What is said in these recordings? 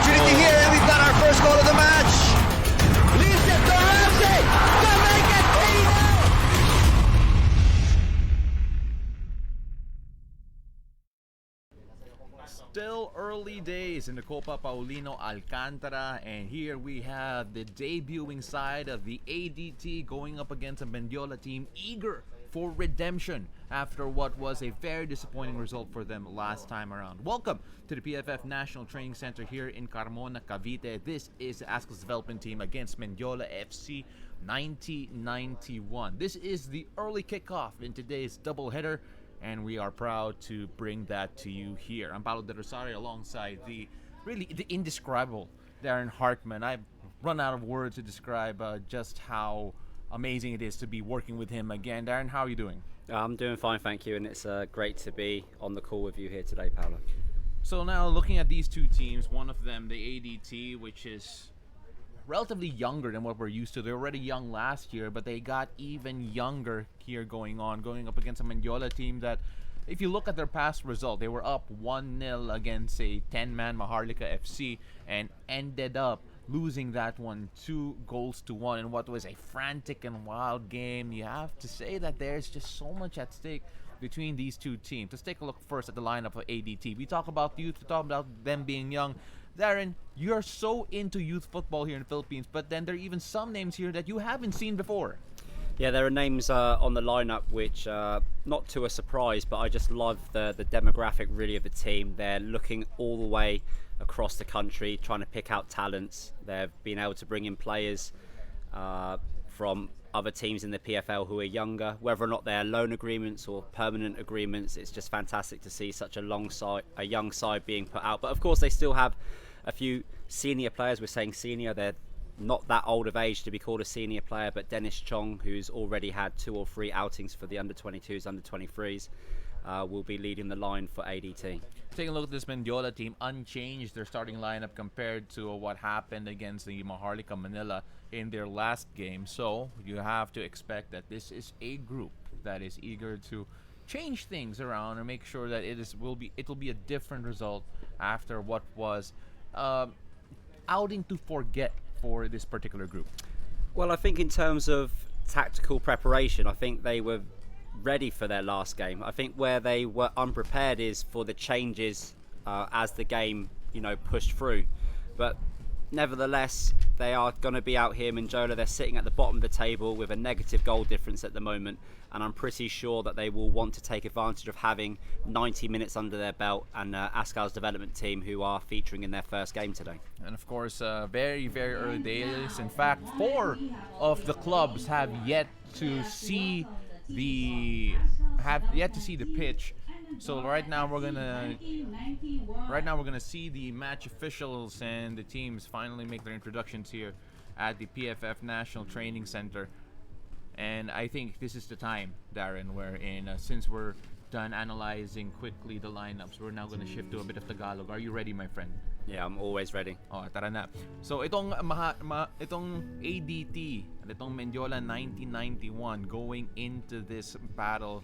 opportunity here, and we've got our first goal of the match. Leaves it to Ramsey to make it 3-0. Still early days in the Copa Paulino Alcantara, and here we have the debuting side of the ADT going up against a Mendiola team eager for redemption after what was a very disappointing result for them last time around. Welcome to the PFF National Training Center here in Carmona, Cavite. This is the Azkals development team against Mendiola FC 1991. This is the early kickoff in today's doubleheader, and we are proud to bring that to you here. I'm Paulo de Rosario alongside the indescribable Darren Hartman. I've run out of words to describe just how amazing it is to be working with him again. Darren, how are you doing? I'm doing fine, thank you, and it's great to be on the call with you here today, Paulo. So now looking at these two teams, one of them, the ADT, which is relatively younger than what we're used to. They were already young last year, but they got even younger here going up against a Mendiola team that, if you look at their past result, they were up 1-0 against a 10-man Maharlika FC and ended up losing that one 2-1 in what was a frantic and wild game. You have to say that there's just so much at stake between these two teams. Let's take a look first at the lineup of ADT. We talk about youth, we talk about them being young. Darren, you're so into youth football here in the Philippines, but then there are even some names here that you haven't seen before. Yeah, there are names on the lineup which, not to a surprise, but I just love the demographic really of the team. They're looking all the way across the country, trying to pick out talents. They've been able to bring in players from other teams in the PFL who are younger, whether or not they're loan agreements or permanent agreements. It's just fantastic to see such a young side being put out. But of course, they still have a few senior players. We're saying senior, they're not that old of age to be called a senior player, but Dennis Chong, who's already had 2 or 3 outings for the under-22s, under-23s, will be leading the line for ADT. Taking a look at this Mendiola team, unchanged their starting lineup compared to what happened against the Maharlika Manila in their last game. So you have to expect that this is a group that is eager to change things around and make sure that it will be a different result after what was outing to forget for this particular group. Well, I think in terms of tactical preparation, I think they were ready for their last game. I think where they were unprepared is for the changes as the game, pushed through. But nevertheless, they are going to be out here. Mendiola, they're sitting at the bottom of the table with a negative goal difference at the moment, and I'm pretty sure that they will want to take advantage of having 90 minutes under their belt, and Azkals development team who are featuring in their first game today. And of course, very, very early days. In fact, 4 of the clubs have yet to see the pitch. So right now we're gonna see the match officials and the teams finally make their introductions here at the PFF National Training Center. And I think this is the time, Darren, wherein since we're done analyzing quickly the lineups, we're now going to shift to a bit of Tagalog. Are you ready, my friend? Yeah, I'm always ready. Oh, tara na. So itong ADT, itong Mendiola 1991 going into this battle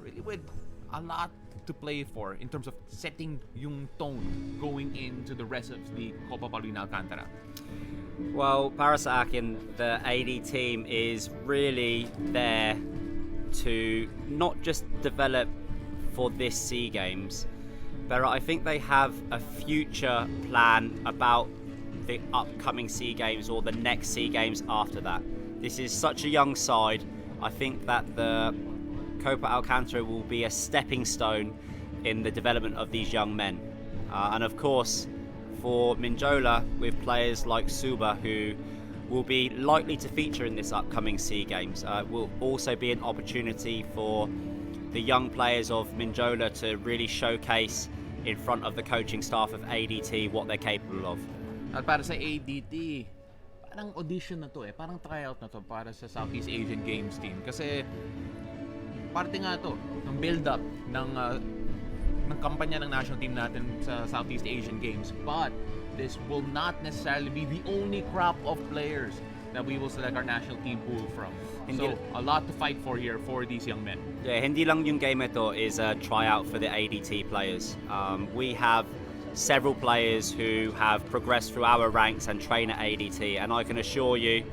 really with a lot to play for in terms of setting yung tone going into the rest of the Copa Paulino Alcantara. Well, para sa akin, the AD team is really there to not just develop for this SEA Games, but I think they have a future plan about the upcoming SEA Games or the next SEA Games after that. This is such a young side. I think that the Copa Alcantara will be a stepping stone in the development of these young men. And of course, for Mendiola, with players like Suba, who will be likely to feature in this upcoming SEA Games, will also be an opportunity for the young players of Mendiola to really showcase in front of the coaching staff of ADT what they're capable of. At para sa ADT, parang audition na to parang tryout na to para sa Southeast Asian Games team. Kasi parte nga to ng build-up ng kampanya ng national team natin sa Southeast Asian Games. But this will not necessarily be the only crop of players that we will select our national team pool from. So, a lot to fight for here for these young men. Yeah, hindi lang yung game ito is a tryout for the ADT players. We have several players who have progressed through our ranks and train at ADT, and I can assure you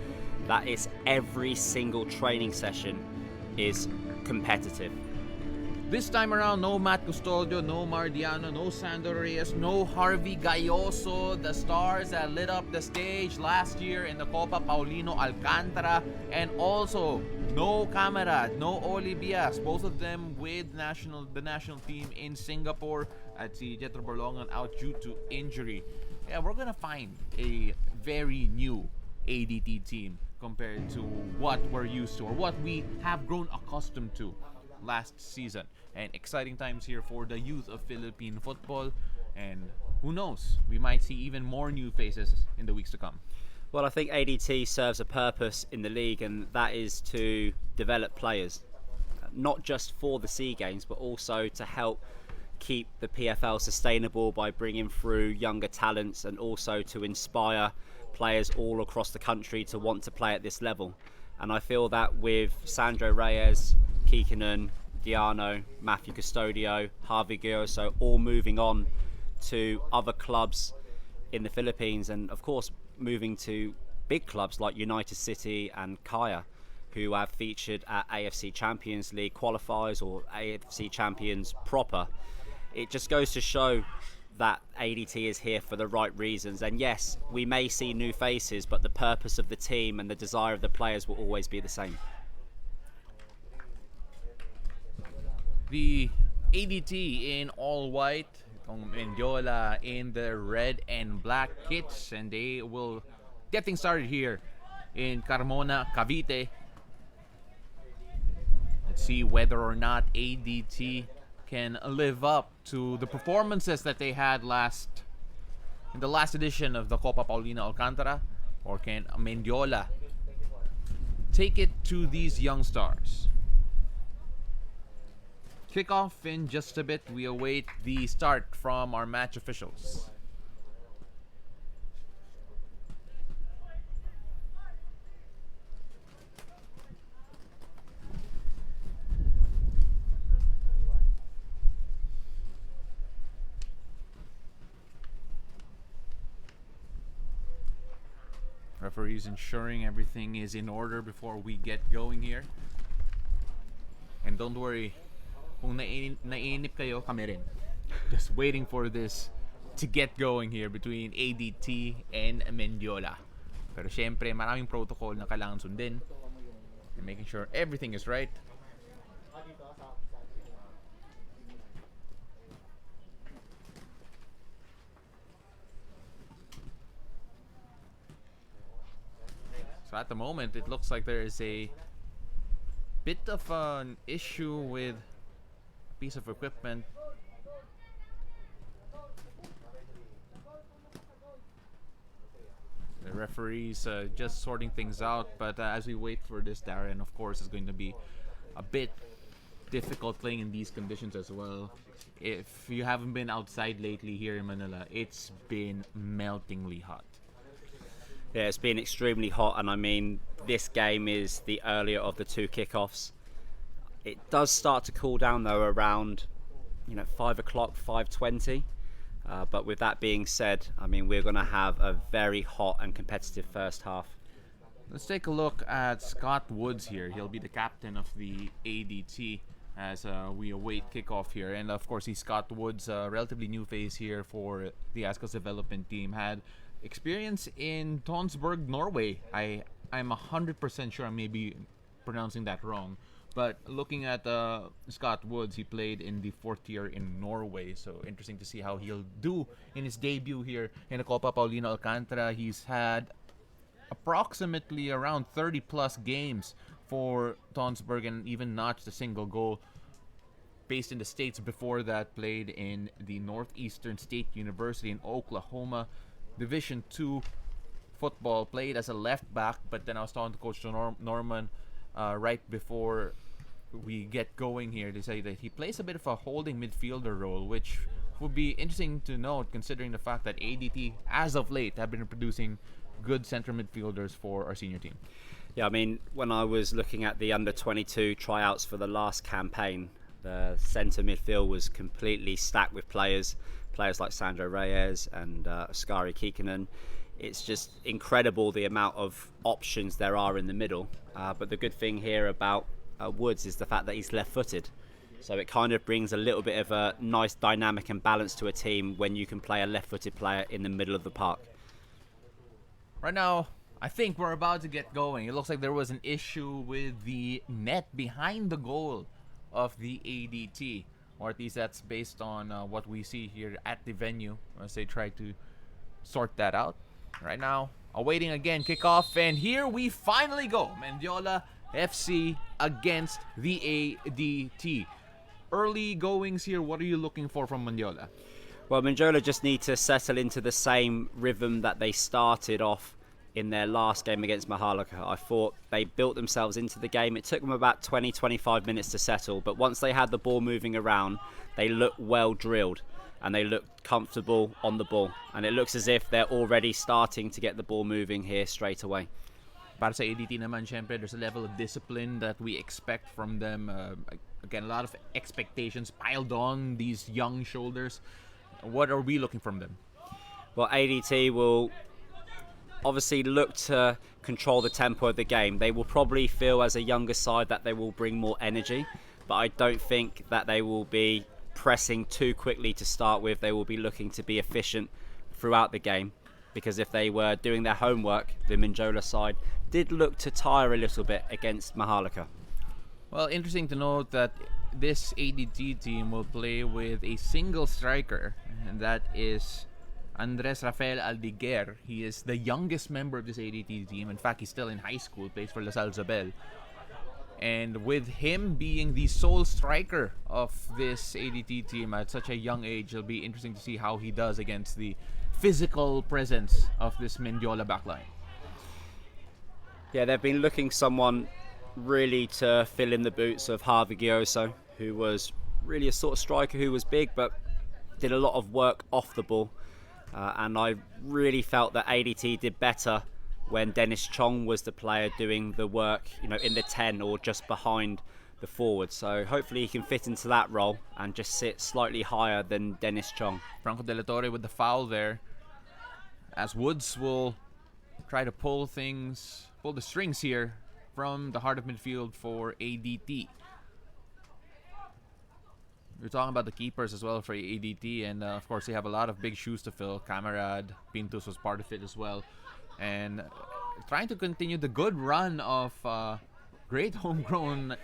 that it's every single training session is competitive. This time around, no Matt Custodio, no Mardiano, no Sandro Reyes, no Harvey Gayoso, the stars that lit up the stage last year in the Copa, Paulino, Alcantara, and also no Camera, no Olivias, both of them with the national team in Singapore at si Jetro Borlongan out due to injury. Yeah, we're gonna find a very new ADT team compared to what we're used to or what we have grown accustomed to last season. And exciting times here for the youth of Philippine football, and who knows, we might see even more new faces in the weeks to come. Well, I think ADT serves a purpose in the league, and that is to develop players, not just for the SEA Games, but also to help keep the PFL sustainable by bringing through younger talents, and also to inspire players all across the country to want to play at this level. And I feel that with Sandro Reyes, Kikkonen, Diano, Matthew Custodio, Harvey Gayoso all moving on to other clubs in the Philippines, and of course moving to big clubs like United City and Kaya, who have featured at AFC Champions League qualifiers or AFC Champions proper. It just goes to show that ADT is here for the right reasons. And yes, we may see new faces, but the purpose of the team and the desire of the players will always be the same. The ADT in all white, Mendiola in the red and black kits, and they will get things started here in Carmona, Cavite. Let's see whether or not ADT can live up to the performances that they had in the last edition of the Copa Paulino Alcantara, or can Mendiola take it to these young stars. Kickoff in just a bit. We await the start from our match officials. Referees ensuring everything is in order before we get going here. And don't worry, kung naiinip kayo, kami rin. Just waiting for this to get going here between ADT and Mendiola. Pero syempre, maraming protocol na kailangan sundin. And making sure everything is right. So at the moment, it looks like there is a bit of an issue with a piece of equipment. The referees just sorting things out, but as we wait for this, Darren, of course, is going to be a bit difficult playing in these conditions as well. If you haven't been outside lately here in Manila, it's been meltingly hot. Yeah, it's been extremely hot, and I mean, this game is the earlier of the two kickoffs. It does start to cool down though around 5 o'clock, 5:20. But with that being said, I mean, we're going to have a very hot and competitive first half. Let's take a look at Scott Woods here. He'll be the captain of the ADT as we await kickoff here. And of course, he's Scott Woods, a relatively new face here for the Azkals development team. Had experience in Tonsberg, Norway. I'm 100% sure I may be pronouncing that wrong. But looking at Scott Woods, he played in the 4th tier in Norway. So interesting to see how he'll do in his debut here in the Copa Paulino Alcantara. He's had approximately around 30 plus games for Tonsberg and even notched a single goal. Based in the States before that, played in the Northeastern State University in Oklahoma. Division 2 football, played as a left back, but then I was talking to Coach Norman right before we get going here to say that he plays a bit of a holding midfielder role, which would be interesting to note considering the fact that ADT, as of late, have been producing good center midfielders for our senior team. Yeah, I mean, when I was looking at the under-22 tryouts for the last campaign, The centre midfield was completely stacked with players like Sandro Reyes and Askari Kikkonen. It's just incredible the amount of options there are in the middle. But the good thing here about Woods is the fact that he's left-footed. So it kind of brings a little bit of a nice dynamic and balance to a team when you can play a left-footed player in the middle of the park. Right now, I think we're about to get going. It looks like there was an issue with the net behind the goal of the ADT. Or at least that's based on what we see here at the venue as they try to sort that out. Right now, awaiting again kickoff. And here we finally go. Mendiola FC against the ADT. Early goings here, what are you looking for from Mendiola? Well, Mendiola just need to settle into the same rhythm that they started off in their last game against Maharlika. I thought they built themselves into the game. It took them about 20-25 minutes to settle, but once they had the ball moving around, they looked well drilled and they looked comfortable on the ball. And it looks as if they're already starting to get the ball moving here straight away. Para sa ADT naman, syempre, there's a level of discipline that we expect from them. Again, a lot of expectations piled on these young shoulders. What are we looking from them? Well, ADT will obviously look to control the tempo of the game. They will probably feel as a younger side that they will bring more energy, but I don't think that they will be pressing too quickly to start with. They will be looking to be efficient throughout the game, because if they were doing their homework, the Mendiola side did look to tire a little bit against Maharlika. Well, interesting to note that this ADT team will play with a single striker, and that is Andres Rafael Aldiger. He is the youngest member of this ADT team. In fact, he's still in high school, plays for Lasal Zabel. And with him being the sole striker of this ADT team at such a young age, it'll be interesting to see how he does against the physical presence of this Mendiola backline. Yeah, they've been looking someone really to fill in the boots of Harvey Gioso, who was really a sort of striker who was big but did a lot of work off the ball. And I really felt that ADT did better when Dennis Chong was the player doing the work, in the 10 or just behind the forward. So hopefully he can fit into that role and just sit slightly higher than Dennis Chong. Franco De La Torre with the foul there, as Woods will try to pull the strings here from the heart of midfield for ADT. We're talking about the keepers as well for ADT, and of course they have a lot of big shoes to fill. Camarad, Pintus was part of it as well, and trying to continue the good run of great homegrown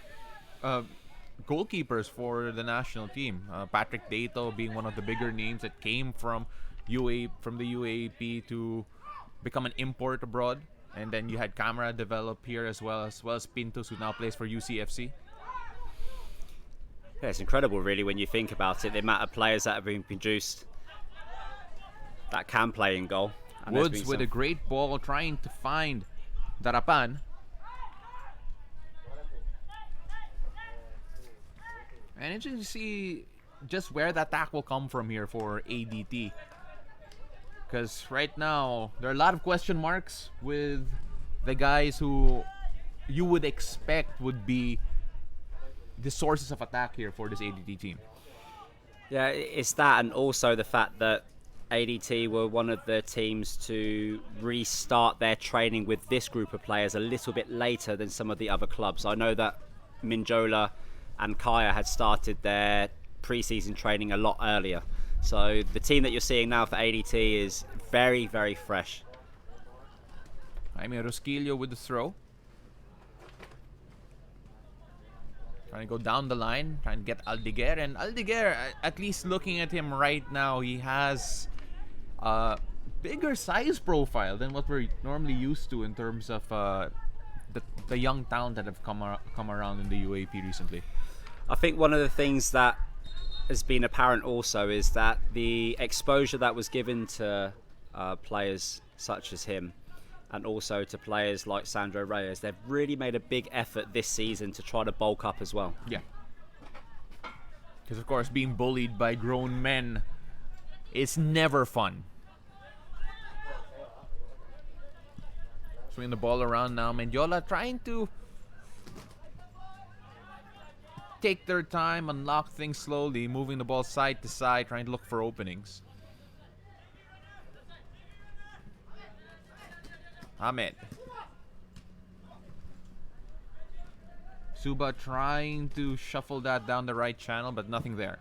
goalkeepers for the national team. Patrick Dato being one of the bigger names that came from the UAAP to become an import abroad, and then you had Camarad develop here as well as Pintus, who now plays for UCFC. Yeah, it's incredible, really, when you think about it. The amount of players that have been produced that can play in goal. And Woods with a great ball trying to find Darapan. And interesting to see just where that attack will come from here for ADT. Because right now, there are a lot of question marks with the guys who you would expect would be the sources of attack here for this ADT team. Yeah, it's that, and also the fact that ADT were one of the teams to restart their training with this group of players a little bit later than some of the other clubs. I know that Mendiola and Kaya had started their pre-season training a lot earlier. So the team that you're seeing now for ADT is very, very fresh. Jaime Rosquillo with the throw. Trying to go down the line, trying to get Aldiger. And Aldiger, at least looking at him right now, he has a bigger size profile than what we're normally used to in terms of the young talent that have come around in the UAP recently. I think one of the things that has been apparent also is that the exposure that was given to players such as him, and also to players like Sandro Reyes, they've really made a big effort this season to try to bulk up as well. Yeah. Because, of course, being bullied by grown men is never fun. Swinging the ball around now. Mendiola trying to take their time, unlock things slowly, moving the ball side to side, trying to look for openings. Ahmed. Suba trying to shuffle that down the right channel, but nothing there.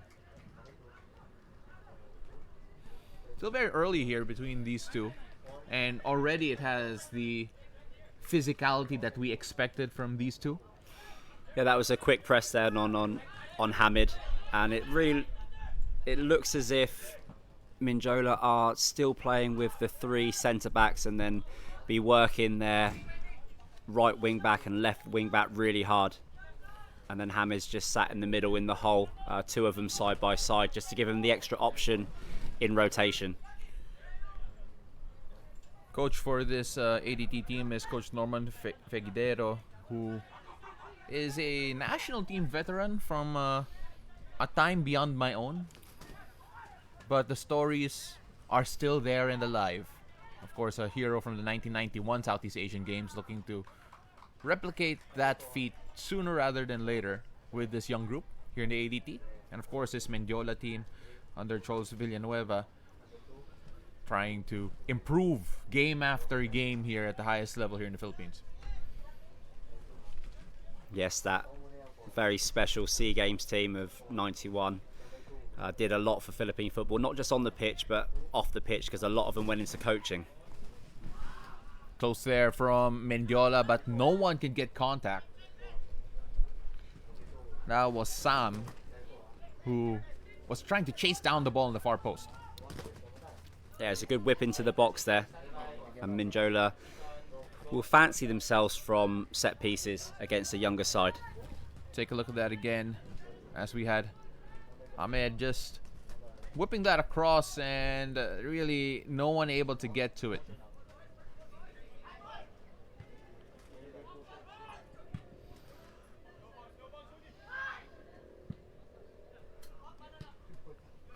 Still very early here between these two. And already it has the physicality that we expected from these two. Yeah, that was a quick press there on Hamid. And it looks as if Mendiola are still playing with the three centre-backs and then be working their right wing-back and left wing-back really hard. And then Hamid's just sat in the middle in the hole, two of them side by side, just to give him the extra option in rotation. Coach for this ADT team is Coach Norman Guerrero, who is a national team veteran from a time beyond my own. But the stories are still there and alive. Of course, a hero from the 1991 Southeast Asian Games, looking to replicate that feat sooner rather than later with this young group here in the ADT. And of course, this Mendiola team under Charles Villanueva trying to improve game after game here at the highest level here in the Philippines. Yes, that very special SEA Games team of 91 did a lot for Philippine football, not just on the pitch but off the pitch, because a lot of them went into coaching. Close there from Mendiola, but no one can get contact. That was Sam, who was trying to chase down the ball in the far post. Yeah, it's a good whip into the box there. And Mendiola will fancy themselves from set pieces against the younger side. Take a look at that again, as we had Ahmed just whipping that across and really no one able to get to it.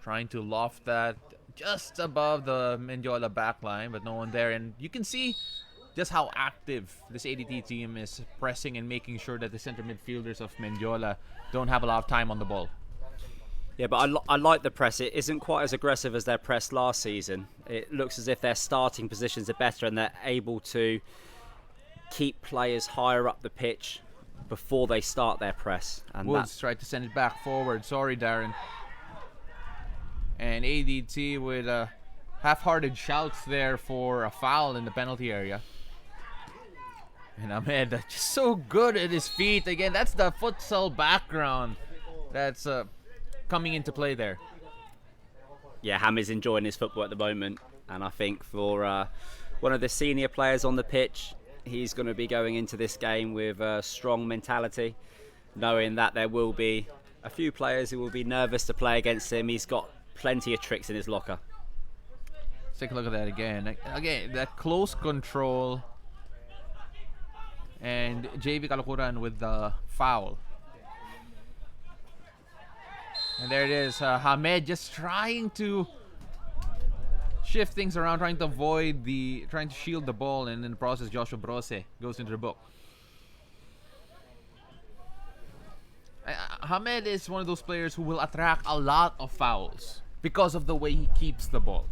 Trying to loft that just above the Mendiola backline, but no one there. And you can see just how active this ADT team is pressing and making sure that the center midfielders of Mendiola don't have a lot of time on the ball. Yeah, but I like the press. It isn't quite as aggressive as their press last season. It looks as if their starting positions are better and they're able to keep players higher up the pitch before they start their press. And Woods tried to send it back forward. Sorry, Darren. And ADT with half-hearted shouts there for a foul in the penalty area. And Ahmed just so good at his feet. Again, that's the futsal background that's coming into play there. Yeah, Hamid's enjoying his football at the moment. And I think for one of the senior players on the pitch, he's going to be going into this game with a strong mentality, knowing that there will be a few players who will be nervous to play against him. He's got plenty of tricks in his locker. Let's take a look at that again. Again, that close control. And JV Kalukuran with the foul. And there it is. Hamed just trying to shift things around, trying to shield the ball, and in the process, Joshua Brose goes into the book. Hamed is one of those players who will attract a lot of fouls because of the way he keeps the ball.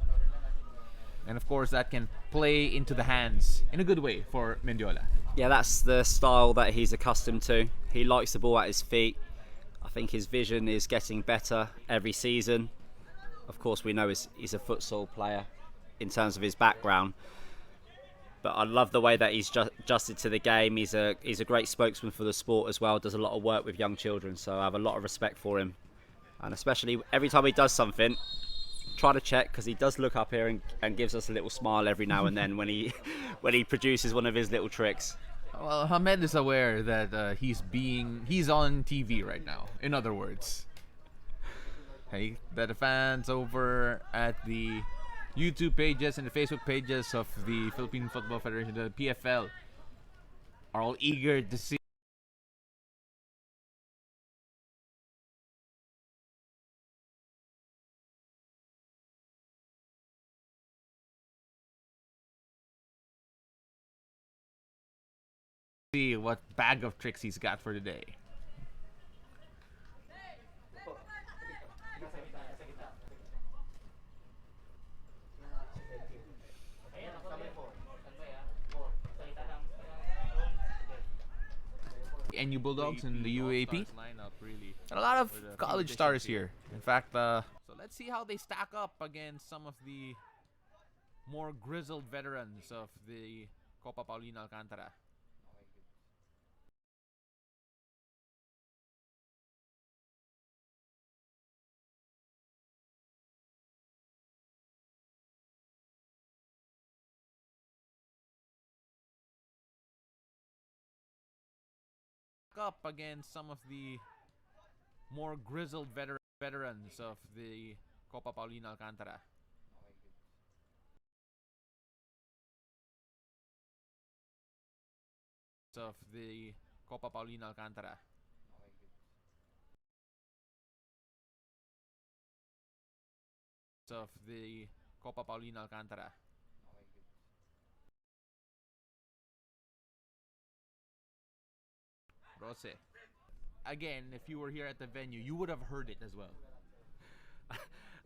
And of course, that can play into the hands in a good way for Mendiola. Yeah, that's the style that he's accustomed to. He likes the ball at his feet. I think his vision is getting better every season. Of course, we know he's a futsal player in terms of his background. But I love the way that he's adjusted to the game. He's a great spokesman for the sport as well. Does a lot of work with young children, so I have a lot of respect for him. And especially every time he does something, try to check, because he does look up here and gives us a little smile every now and then when he produces one of his little tricks. Well, Hamed is aware that he's on TV right now. In other words, hey, that the fans over at the YouTube pages and the Facebook pages of the Philippine Football Federation, the PFL, are all eager to see what bag of tricks he's got for today. NU Bulldogs in the UAP. Lineup, really. And a lot of For the college few stars additions here. In fact, so let's see how they stack up against some of the more grizzled veterans of the Copa Paulino Alcantara. Up against some of the more grizzled veterans of the Copa Paulino Alcantara. Of the Copa Paulino Alcantara. Of the Copa Paulino Alcantara. Rose. Again, if you were here at the venue, you would have heard it as well.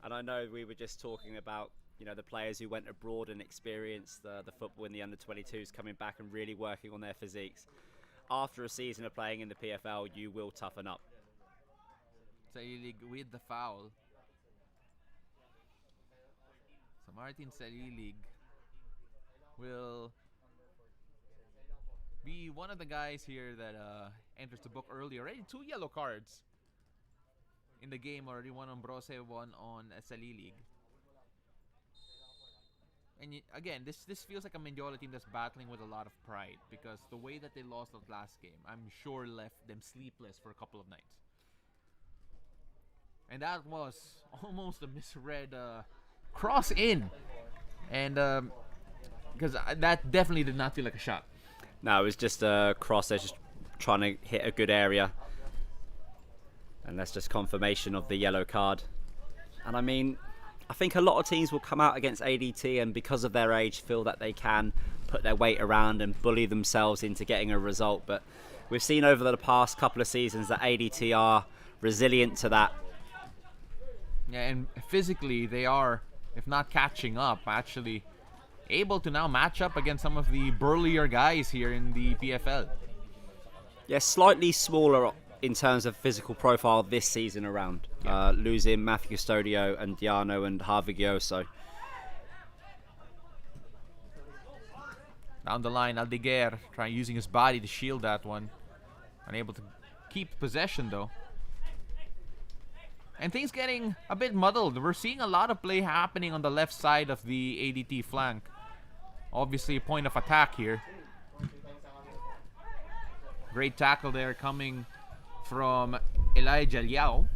And I know we were just talking about, you know, the players who went abroad and experienced the football in the under-22s coming back and really working on their physiques. After a season of playing in the PFL, you will toughen up. Salilig with the foul. So Martin Salilig will be one of the guys here that enters the book early. Already 2 yellow cards in the game already. One on Brose, one on Salilig. And again, this feels like a Mendiola team that's battling with a lot of pride, because the way that they lost the last game, I'm sure left them sleepless for a couple of nights. And that was almost a misread cross in. And because that definitely did not feel like a shot. No, it was just a cross. They're just trying to hit a good area. And that's just confirmation of the yellow card. And I mean, I think a lot of teams will come out against ADT and because of their age feel that they can put their weight around and bully themselves into getting a result. But we've seen over the past couple of seasons that ADT are resilient to that. Yeah, and physically they are, if not catching up, actually able to now match up against some of the burlier guys here in the PFL. Yeah, slightly smaller in terms of physical profile this season around. Yeah. Losing Matthew Custodio and Diano and Harvigioso. Down the line, Aldiger trying using his body to shield that one. Unable to keep possession though. And things getting a bit muddled. We're seeing a lot of play happening on the left side of the ADT flank. Obviously a point of attack here. Great tackle there coming from Elijah Liao.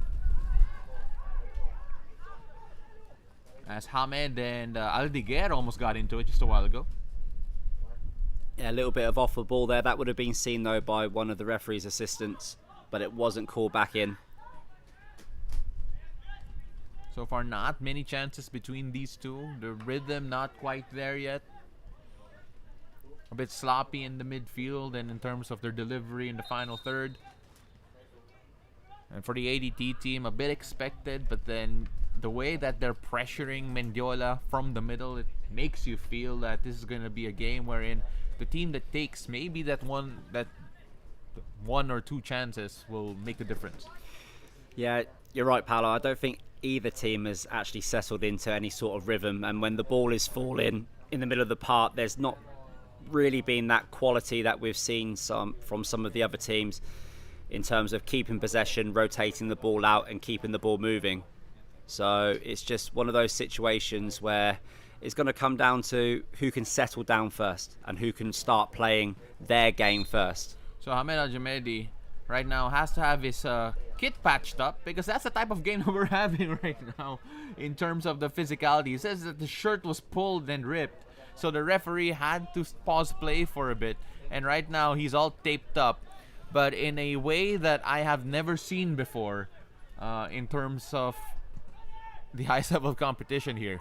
As Hamed and Aldiger almost got into it just a while ago. Yeah, a little bit of off the ball there. That would have been seen though by one of the referee's assistants, but it wasn't called back in. So far, not many chances between these two. The rhythm not quite there yet. A bit sloppy in the midfield and in terms of their delivery in the final third. And for the ADT team, a bit expected, but then the way that they're pressuring Mendiola from the middle, it makes you feel that this is going to be a game wherein the team that takes maybe that one or two chances will make the difference. Yeah, you're right, Paolo. I don't think either team has actually settled into any sort of rhythm, and when the ball is falling in the middle of the park, there's not really been that quality that we've seen from some of the other teams in terms of keeping possession, rotating the ball out and keeping the ball moving. So it's just one of those situations where it's going to come down to who can settle down first and who can start playing their game first. So Hamed Al-Jamedi right now has to have his kit patched up, because that's the type of game that we're having right now in terms of the physicality. He says that the shirt was pulled and ripped, so the referee had to pause play for a bit, and right now he's all taped up, but in a way that I have never seen before in terms of the highest level of competition here.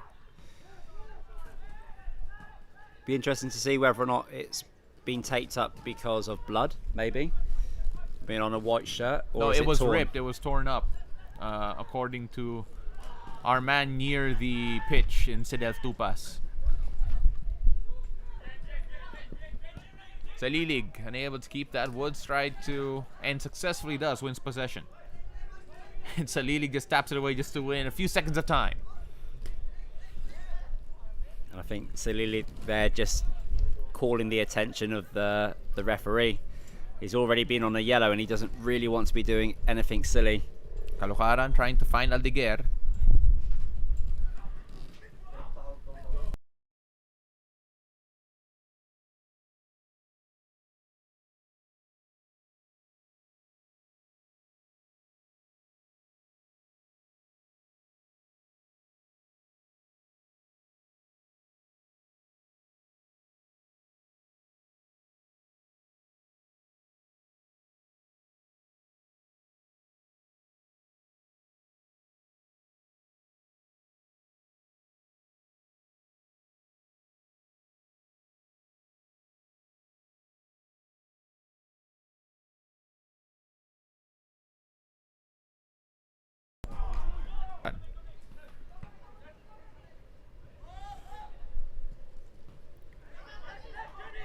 Be interesting to see whether or not it's been taped up because of blood, maybe being on a white shirt, or no, is it was torn? ripped. It was torn up, according to our man near the pitch in Sedel Tupas. Salilig unable to keep that. Woods tried to, and successfully does, wins possession. And Salilig just taps it away just to win a few seconds of time. And I think Salilig there just calling the attention of the referee. He's already been on a yellow and he doesn't really want to be doing anything silly. Caloocaran trying to find Aldiger.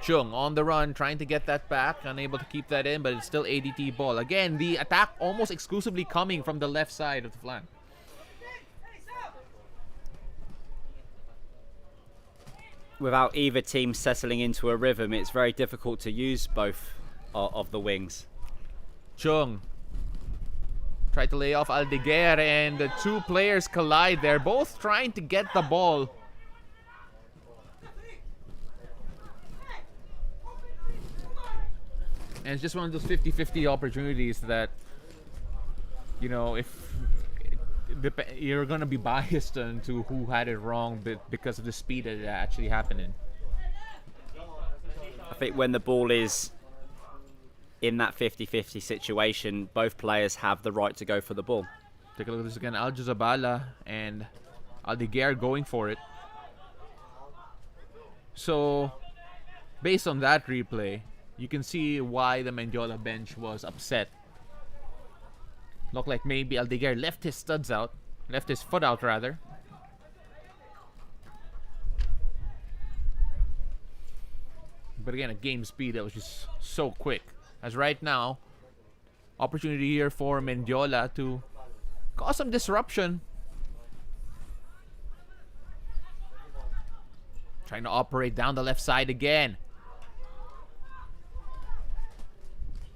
Chung on the run, trying to get that back, unable to keep that in, but it's still ADT ball. Again, the attack almost exclusively coming from the left side of the flank. Without either team settling into a rhythm, it's very difficult to use both of the wings. Chung tried to lay off Aldiger, and the two players collide there, both trying to get the ball. And it's just one of those 50-50 opportunities that, you know, if you're going to be biased into who had it wrong because of the speed that it actually happened in. I think when the ball is in that 50-50 situation, both players have the right to go for the ball. Take a look at this again. Aljazabala and Aldiger going for it. So, based on that replay, you can see why the Mendiola bench was upset. Looked like maybe Aldiger left his studs out. Left his foot out, rather. But again, at game speed, that was just so quick. As right now, opportunity here for Mendiola to cause some disruption. Trying to operate down the left side again.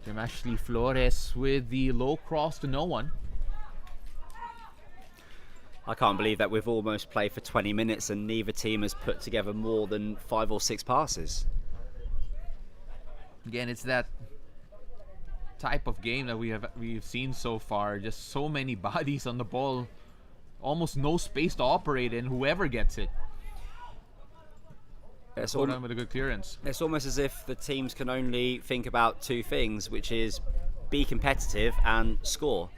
Jim Ashley Flores with the low cross to no one. I can't believe that we've almost played for 20 minutes and neither team has put together more than 5 or 6 passes. Again, it's that type of game that we've seen so far. Just so many bodies on the ball. Almost no space to operate in, whoever gets it. It's Put on with a good clearance. It's almost as if the teams can only think about 2 things, which is be competitive and score.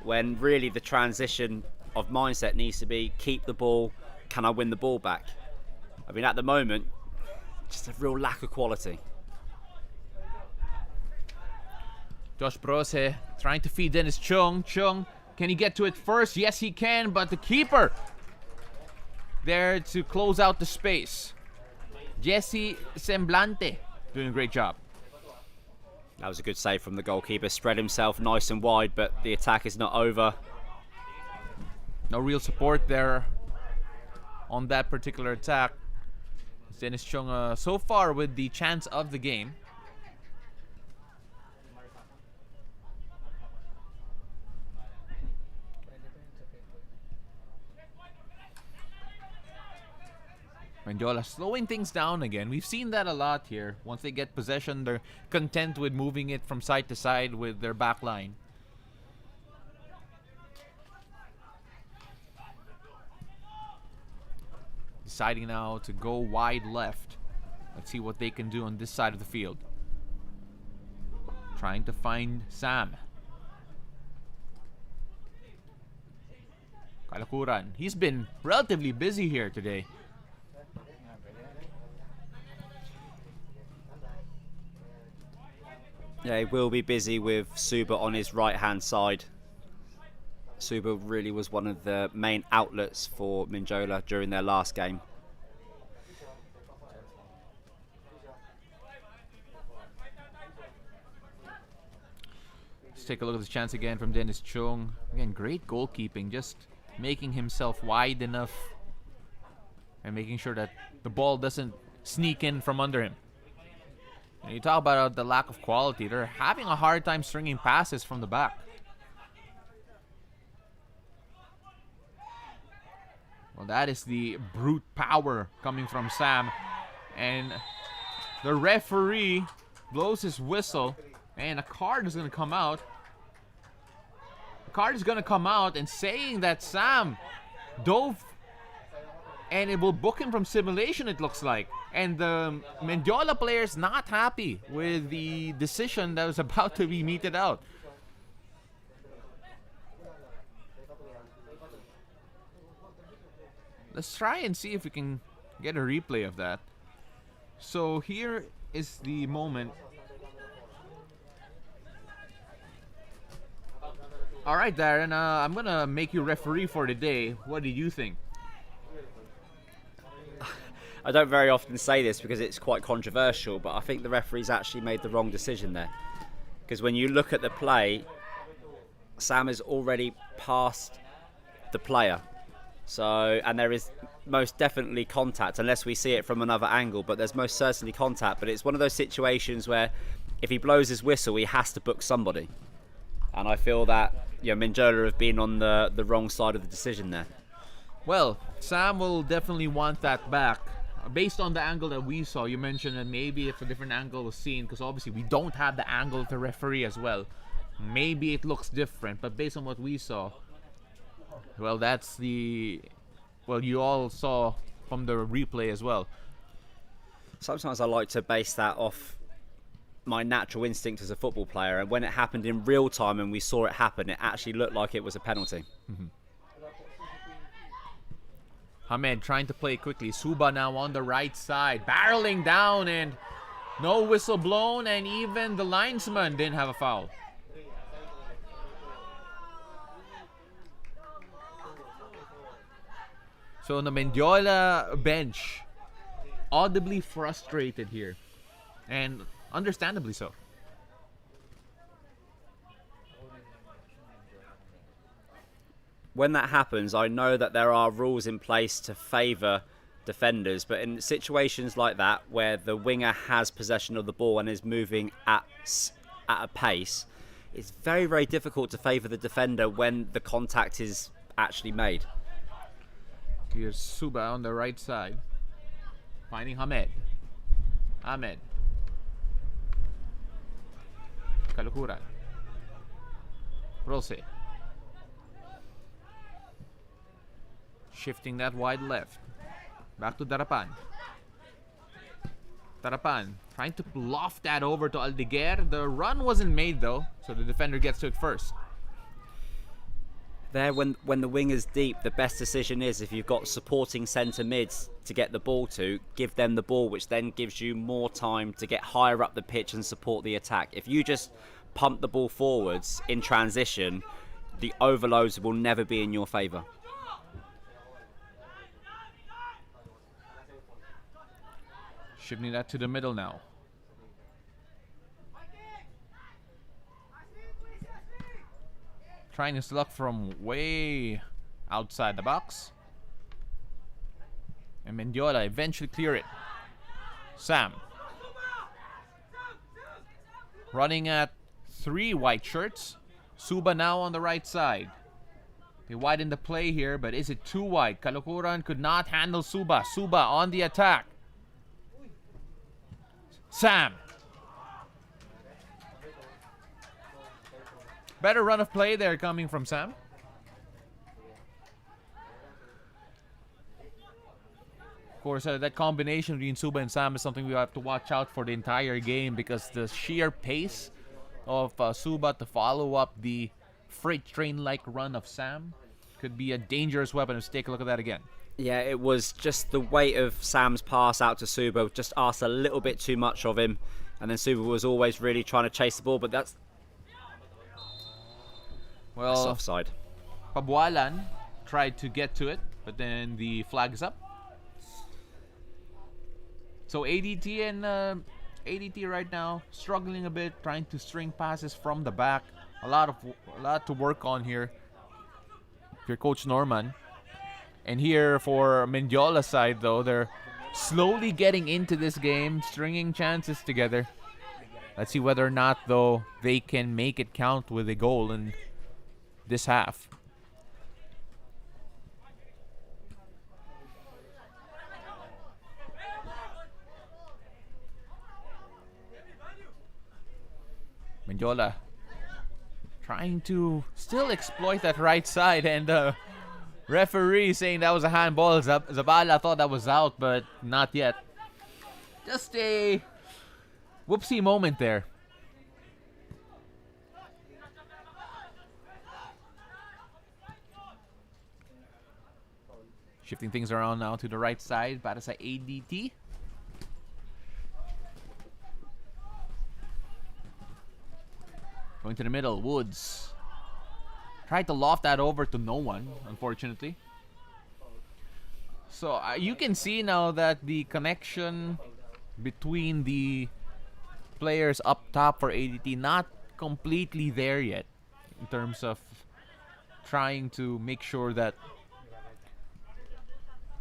When really the transition of mindset needs to be keep the ball, can I win the ball back? I mean, at the moment, just a real lack of quality. Josh Brose trying to feed Dennis Chung. Chung, can he get to it first? Yes, he can, but the keeper there to close out the space. Jesse Semblante doing a great job. That was a good save from the goalkeeper. Spread himself nice and wide, but the attack is not over. No real support there on that particular attack. Dennis Chung so far with the chance of the game. Mendiola slowing things down again. We've seen that a lot here. Once they get possession, they're content with moving it from side to side with their back line. Deciding now to go wide left. Let's see what they can do on this side of the field. Trying to find Sam. Caloocaran. He's been relatively busy here today. Yeah, he will be busy with Suba on his right-hand side. Suba really was one of the main outlets for Mendiola during their last game. take a look at this chance again from Dennis Chung. Again, great goalkeeping, just making himself wide enough and making sure that the ball doesn't sneak in from under him. And you talk about the lack of quality. They're having a hard time stringing passes from the back. Well, that is the brute power coming from Sam. And the referee blows his whistle, and a card is going to come out. The card is going to come out and saying that Sam dove, and it will book him from simulation, it looks like. And the Mendiola player is not happy with the decision that was about to be meted out. Let's try and see if we can get a replay of that. So here is the moment. All right, Darren, I'm going to make you referee for today. What did you think? I don't very often say this because it's quite controversial, but I think the referee's actually made the wrong decision there. Because when you look at the play, Sam is already past the player. So, and there is most definitely contact, unless we see it from another angle, but there's most certainly contact. But it's one of those situations where if he blows his whistle, he has to book somebody. And I feel that, Mendiola have been on the wrong side of the decision there. Well, Sam will definitely want that back. Based on the angle that we saw, you mentioned that maybe if a different angle was seen, because obviously we don't have the angle of the referee as well. Maybe it looks different, but based on what we saw, well, that's the... Well, you all saw from the replay as well. Sometimes I like to base that off my natural instinct as a football player, and when it happened in real time and we saw it happen, it actually looked like it was a penalty. Mm-hmm. Hamed trying to play quickly. Suba now on the right side, barreling down, and no whistle blown, and even the linesman didn't have a foul. So the Mendiola bench audibly frustrated here, and understandably so. When that happens, I know that there are rules in place to favour defenders, but in situations like that where the winger has possession of the ball and is moving at a pace, it's very, very difficult to favour the defender when the contact is actually made. Here's Suba on the right side, finding Hamed. Ahmed. Kalukuran. Rose. Shifting that wide left. Back to Darapan. Darapan trying to loft that over to Aldiger. The run wasn't made though, so the defender gets to it first. There, when the wing is deep, the best decision is, if you've got supporting centre mids to get the ball to, give them the ball, which then gives you more time to get higher up the pitch and support the attack. If you just pump the ball forwards in transition, the overloads will never be in your favour. Shifting that to the middle now. Trying his luck from way outside the box. And Mendiola eventually clear it. Sam. Running at 3 white shirts. Suba now on the right side. They widen the play here, but is it too wide? Kalukuran could not handle Suba. Suba on the attack. Sam. Better run of play there coming from Sam. Of course, that combination between Suba and Sam is something we have to watch out for the entire game, because the sheer pace of Suba to follow up the freight train-like run of Sam could be a dangerous weapon. Let's take a look at that again. Yeah, it was just the weight of Sam's pass out to Suba, just asked a little bit too much of him, and then Suba was always really trying to chase the ball, but that's offside. Pabualan tried to get to it, but then the flag is up. So ADT right now struggling a bit, trying to string passes from the back. a lot to work on here. If you're Coach Norman. And here for Mendiola's side, though, they're slowly getting into this game, stringing chances together. Let's see whether or not, though, they can make it count with a goal in this half. Mendiola trying to still exploit that right side, and referee saying that was a handball. Zabala thought that was out, but not yet. Just a whoopsie moment there. Shifting things around now to the right side para sa ADT. Going to the middle, Woods. Tried to loft that over to no one, unfortunately. So you can see now that the connection between the players up top for ADT not completely there yet in terms of trying to make sure that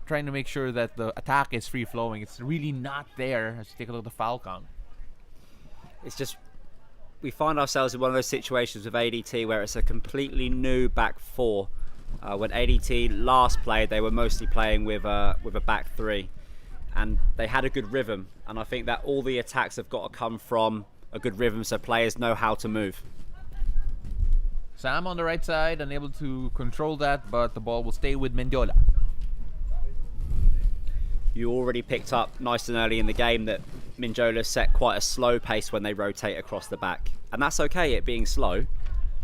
the attack is free flowing. It's really not there as you take a look at the foul count. It's just we find ourselves in one of those situations with ADT where it's a completely new back four. When ADT last played, they were mostly playing with a back three, and they had a good rhythm. And I think that all the attacks have got to come from a good rhythm, so players know how to move. Sam on the right side, unable to control that, but the ball will stay with Mendiola. You already picked up nice and early in the game that Mendiola set quite a slow pace when they rotate across the back. And that's okay, it being slow,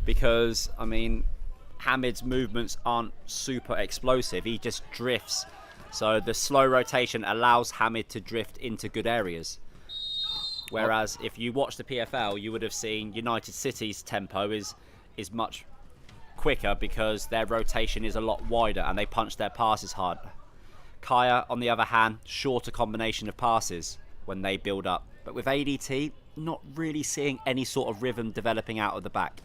because, I mean, Hamid's movements aren't super explosive. He just drifts. So the slow rotation allows Hamid to drift into good areas. Whereas if you watch the PFL, you would have seen United City's tempo is much quicker because their rotation is a lot wider and they punch their passes hard. Kaya, on the other hand, shorter combination of passes when they build up. But with ADT, not really seeing any sort of rhythm developing out of the back.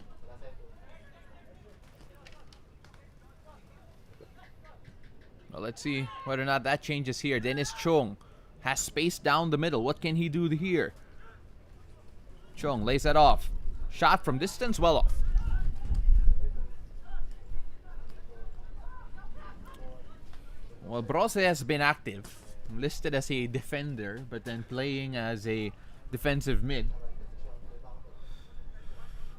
Well, let's see whether or not that changes here. Dennis Chong has space down the middle. What can he do here? Chong lays that off. Shot from distance, well off. Well, Brose has been active. Listed as a defender, but then playing as a defensive mid.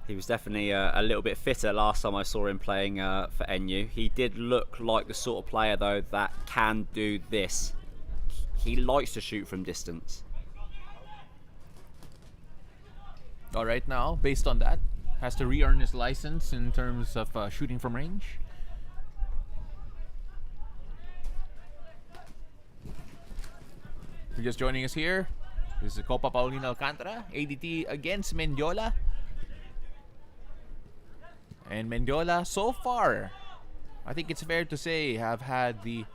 He was definitely a little bit fitter last time I saw him playing for NU. He did look like the sort of player, though, that can do this. He likes to shoot from distance. All right, now, based on that, has to re-earn his license in terms of shooting from range. If you're just joining us here, this is the Copa Paulino Alcantara. ADT against Mendiola. And Mendiola, so far, I think it's fair to say, have had the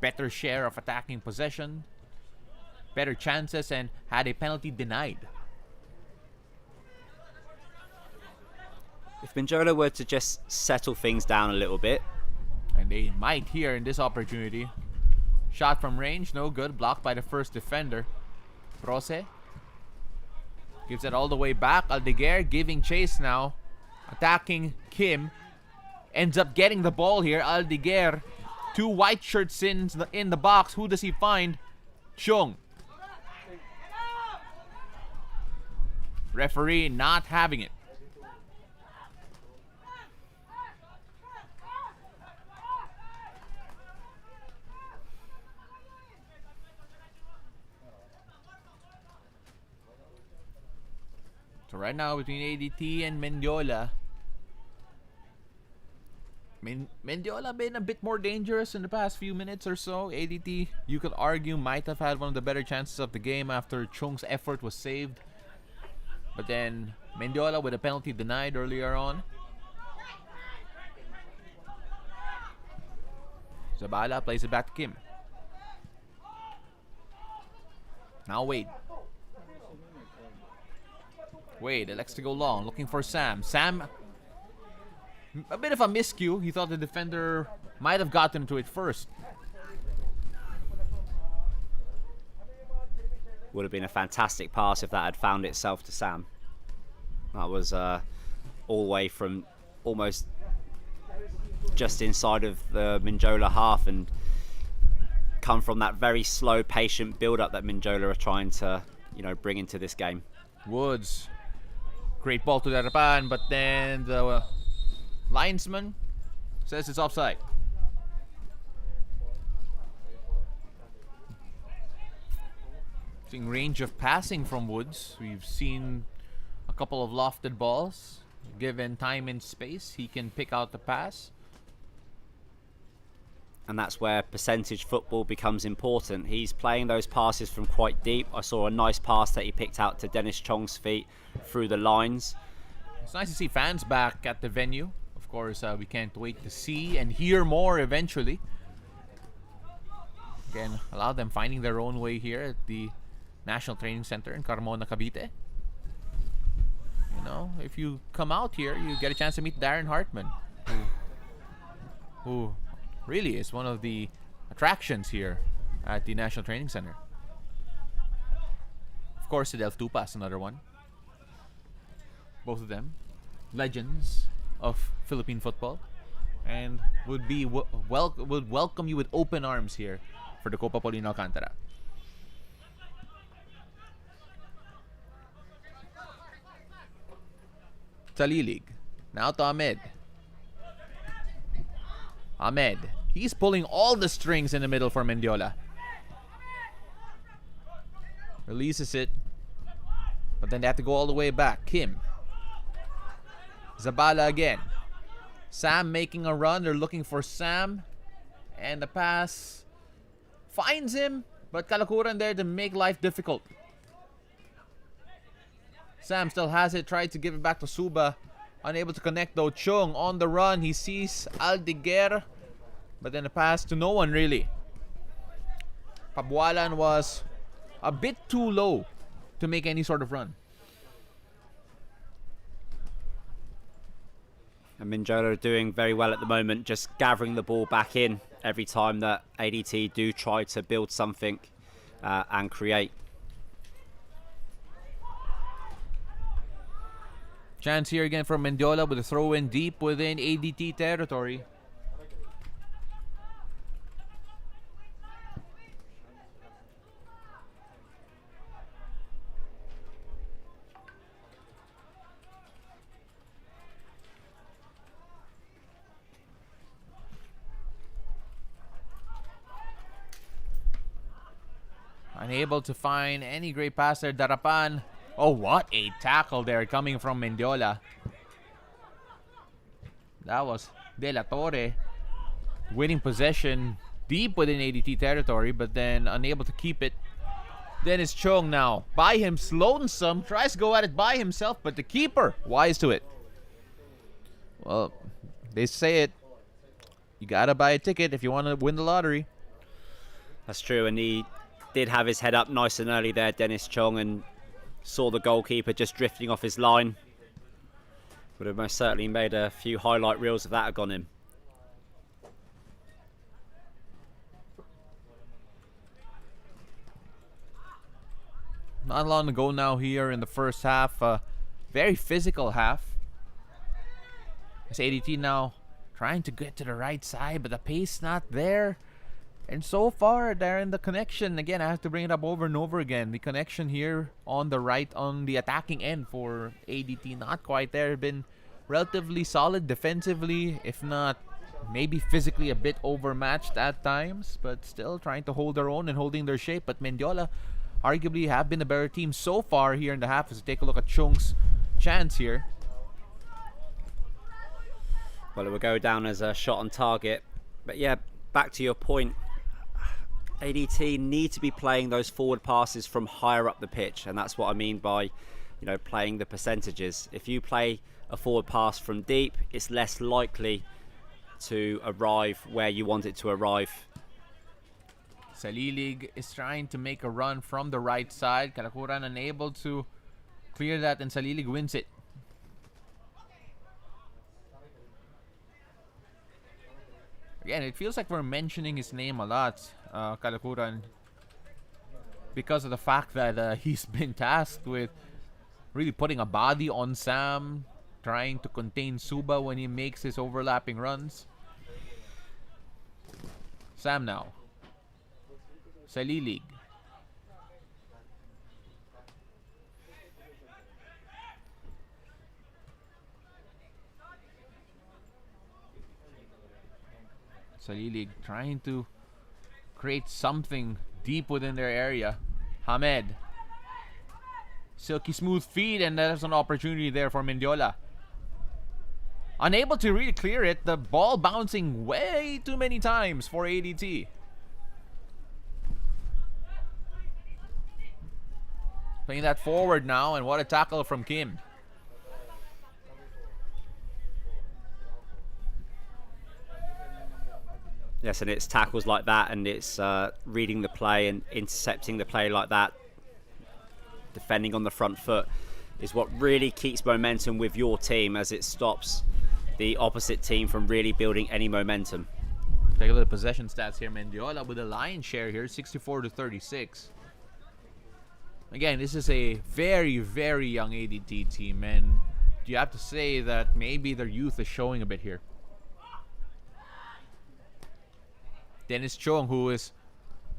better share of attacking possession, better chances, and had a penalty denied. If Mendiola were to just settle things down a little bit. And they might here in this opportunity. Shot from range, no good. Blocked by the first defender. Brose gives it all the way back. Aldiger giving chase now. Attacking Kim. Ends up getting the ball here. Aldiger. Two white shirts in the box. Who does he find? Chung. Referee not having it. So right now between ADT and Mendiola. Mendiola been a bit more dangerous in the past few minutes or so. ADT, you could argue, might have had one of the better chances of the game after Chung's effort was saved. But then Mendiola with a penalty denied earlier on. Zabala plays it back to Kim. Now Wade. Wade elects to go long, looking for Sam. Sam A bit of a miscue. He thought the defender might have gotten to it first. Would have been a fantastic pass if that had found itself to Sam. That was all the way from almost just inside of the Mendiola half and come from that very slow, patient build-up that Mendiola are trying to, bring into this game. Woods. Great ball to Darapan, but then the linesman says it's offside. Seeing range of passing from Woods. We've seen a couple of lofted balls. Given time and space, he can pick out the pass. And that's where percentage football becomes important. He's playing those passes from quite deep. I saw a nice pass that he picked out to Dennis Chong's feet through the lines. It's nice to see fans back at the venue. Of course, we can't wait to see and hear more eventually. Again, allow them finding their own way here at the National Training Center in Carmona, Cavite. If you come out here, you get a chance to meet Darren Hartman, who really is one of the attractions here at the National Training Center. Of course, Del Tupas, another one. Both of them, legends of Philippine football, and would welcome you with open arms here for the Copa Paulino Alcantara. Salilig. Now to Ahmed. Ahmed. He's pulling all the strings in the middle for Mendiola. Releases it. But then they have to go all the way back. Kim. Zabala again. Sam making a run. They're looking for Sam. And the pass finds him. But Kalakuran there to make life difficult. Sam still has it. Tried to give it back to Suba. Unable to connect though. Chung on the run. He sees Aldiger. But then a pass to no one really. Pabualan was a bit too low to make any sort of run. And Mendiola are doing very well at the moment, just gathering the ball back in every time that ADT do try to build something and create. Chance here again from Mendiola with a throw in deep within ADT territory. Unable to find any great pass there. Darapan. Oh, what a tackle there coming from Mendiola. That was De La Torre winning possession deep within ADT territory, but then unable to keep it. Dennis Chong now by him, lonesome, tries to go at it by himself, but the keeper wise to it. Well, they say it. You gotta buy a ticket if you want to win the lottery. That's true, and he did have his head up nice and early there, Dennis Chong, and saw the goalkeeper just drifting off his line. Would have most certainly made a few highlight reels if that had gone in. Not long to go now here in the first half. Very physical half. As ADT now trying to get to the right side, but the pace not there. And so far, they're in the connection. Again, I have to bring it up over and over again. The connection here on the right, on the attacking end for ADT, not quite there. Been relatively solid defensively, if not maybe physically a bit overmatched at times, but still trying to hold their own and holding their shape. But Mendiola arguably have been a better team so far here in the half. As we take a look at Chung's chance here. Well, it will go down as a shot on target. But yeah, back to your point. ADT need to be playing those forward passes from higher up the pitch, and that's what I mean by, playing the percentages. If you play a forward pass from deep, it's less likely to arrive where you want it to arrive. Salilig is trying to make a run from the right side. Kalakuran unable to clear that, and Salilig wins it. Again, it feels like we're mentioning his name a lot, Kalakuran, because of the fact that he's been tasked with really putting a body on Sam, trying to contain Suba when he makes his overlapping runs. Sam now. Salilig. Salilig trying to create something deep within their area. Hamed. Silky smooth feed, and there's an opportunity there for Mendiola. Unable to really clear it. The ball bouncing way too many times for ADT. Playing that forward now, and what a tackle from Kim. Yes, and it's tackles like that, and it's reading the play and intercepting the play like that, defending on the front foot, is what really keeps momentum with your team, as it stops the opposite team from really building any momentum. Take a look at the possession stats here. Mendiola with a lion's share here, 64-36. Again, this is a very, very young ADT team, and you have to say that maybe their youth is showing a bit here. Dennis Chong, who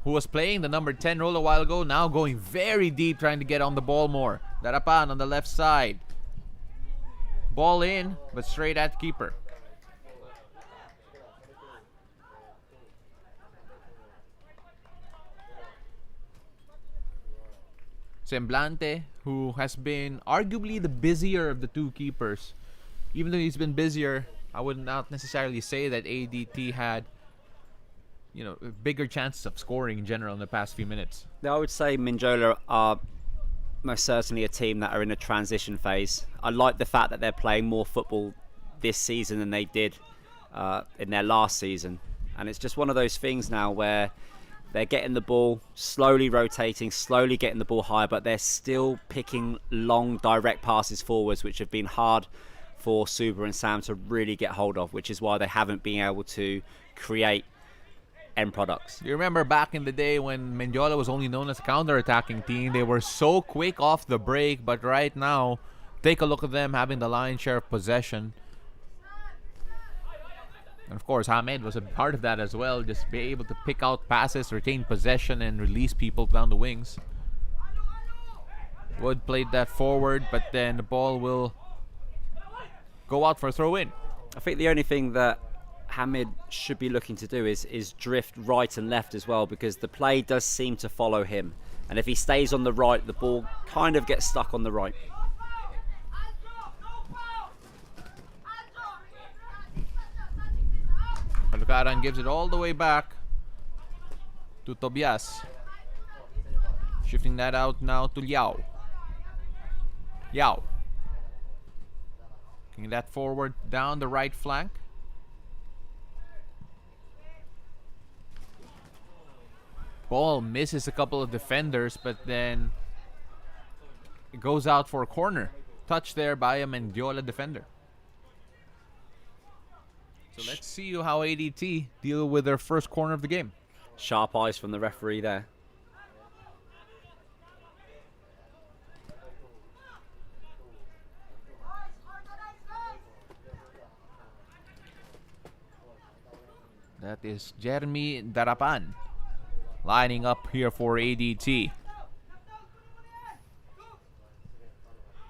was playing the number 10 role a while ago, now going very deep, trying to get on the ball more. Darapan on the left side. Ball in, but straight at keeper. Semblante, who has been arguably the busier of the two keepers. Even though he's been busier, I would not necessarily say that ADT had, bigger chances of scoring in general in the past few minutes. I would say Mendiola are most certainly a team that are in a transition phase. I like the fact that they're playing more football this season than they did in their last season. And it's just one of those things now where they're getting the ball, slowly rotating, slowly getting the ball higher, but they're still picking long, direct passes forwards, which have been hard for Suba and Sam to really get hold of, which is why they haven't been able to create end products. You remember back in the day when Mendiola was only known as a counter-attacking team, they were so quick off the break, but right now, take a look at them having the lion's share of possession. And of course, Hamed was a part of that as well, just be able to pick out passes, retain possession, and release people down the wings. Wood played that forward, but then the ball will go out for a throw-in. I think the only thing that Hamid should be looking to do is drift right and left as well, because the play does seem to follow him, and if he stays on the right, the ball kind of gets stuck on the right. Alcantara gives it all the way back to Tobias, shifting that out now to Liao. Kicking that forward down the right flank. Ball misses a couple of defenders, but then it goes out for a corner. Touch there by a Mendiola defender. So let's see how ADT deal with their first corner of the game. Sharp eyes from the referee there. That is Jeremy Darapan lining up here for ADT.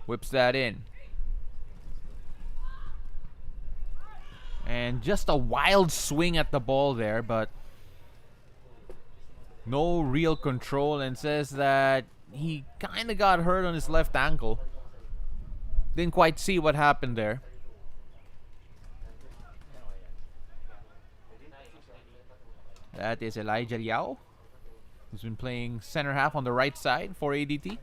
Whips that in. And just a wild swing at the ball there, but no real control, and says that he kind of got hurt on his left ankle. Didn't quite see what happened there. That is Elijah Liao, who's been playing center half on the right side for ADT.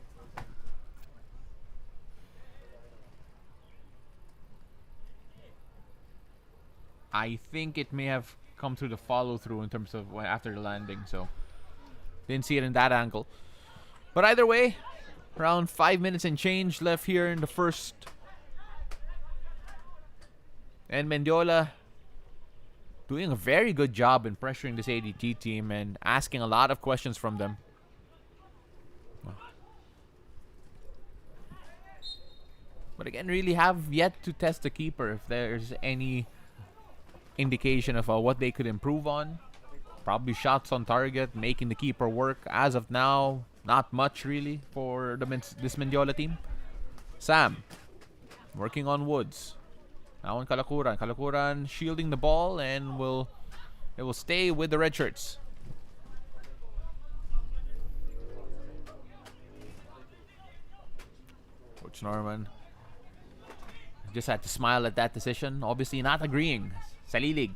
I think it may have come through the follow-through in terms of after the landing, so didn't see it in that angle. But either way, around 5 minutes and change left here in the first. And Mendiola doing a very good job in pressuring this ADT team and asking a lot of questions from them. But again, really have yet to test the keeper if there's any indication of what they could improve on. Probably shots on target, making the keeper work. As of now, not much really for this Mendiola team. Sam, working on Woods. Now on Kalakuran. Kalakuran shielding the ball, and it will stay with the red shirts. Coach Norman just had to smile at that decision. Obviously not agreeing. Salilig.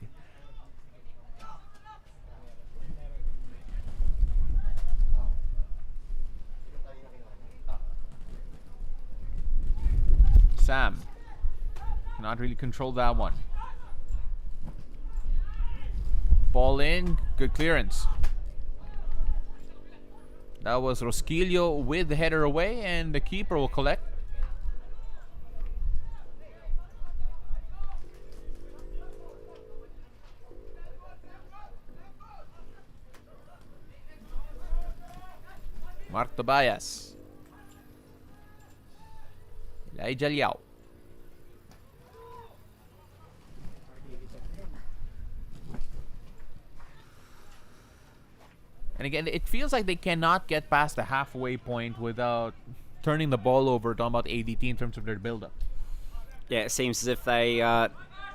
Sam cannot really control that one. Ball in, good clearance. That was Rosquillo with the header away, and the keeper will collect. Mark Tobias. Elijah Liao. And again, it feels like they cannot get past the halfway point without turning the ball over. Talking about ADT in terms of their build-up. Yeah, it seems as if they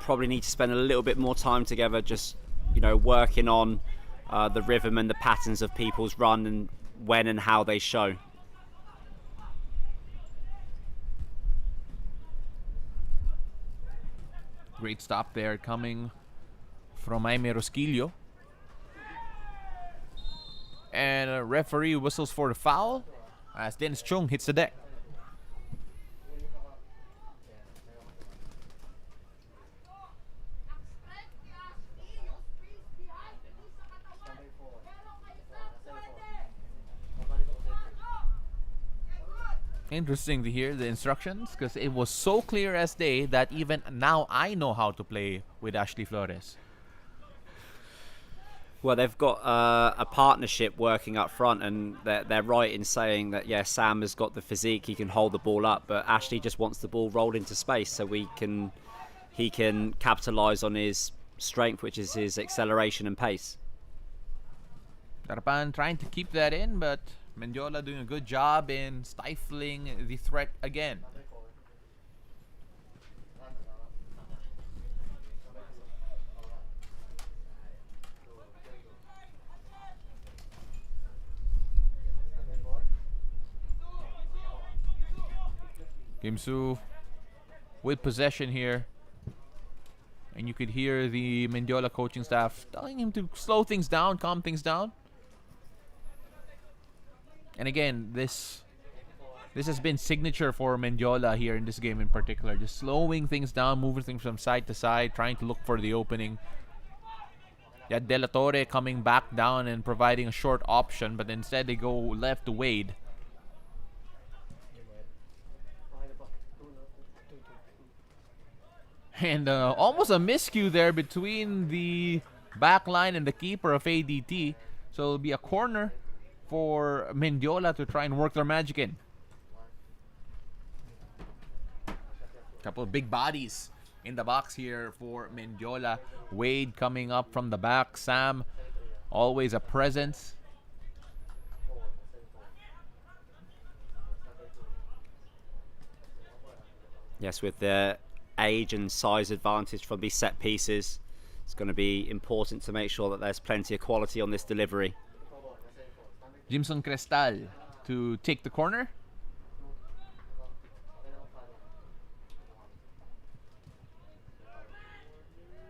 probably need to spend a little bit more time together, just working on the rhythm and the patterns of people's run and when and how they show. Great stop there coming from Jaime Rosquillo. And a referee whistles for the foul as Dennis Chung hits the deck. Interesting to hear the instructions, because it was so clear as day that even now I know how to play with Ashley Flores. Well, they've got a partnership working up front, and they're right in saying that, yeah, Sam has got the physique, he can hold the ball up, but Ashley just wants the ball rolled into space so he can capitalise on his strength, which is his acceleration and pace. Darapan trying to keep that in, but Mendiola doing a good job in stifling the threat again. Gimsu with possession here. And you could hear the Mendiola coaching staff telling him to slow things down, calm things down. And again, this has been signature for Mendiola here in this game in particular. Just slowing things down, moving things from side to side, trying to look for the opening. You had De La Torre coming back down and providing a short option, but instead they go left to Wade. And almost a miscue there between the back line and the keeper of ADT. So it'll be a corner for Mendiola to try and work their magic in. Couple of big bodies in the box here for Mendiola. Wade coming up from the back. Sam, always a presence. Yes, with the age and size advantage from these set pieces, it's going to be important to make sure that there's plenty of quality on this delivery. Jimson Crestal to take the corner.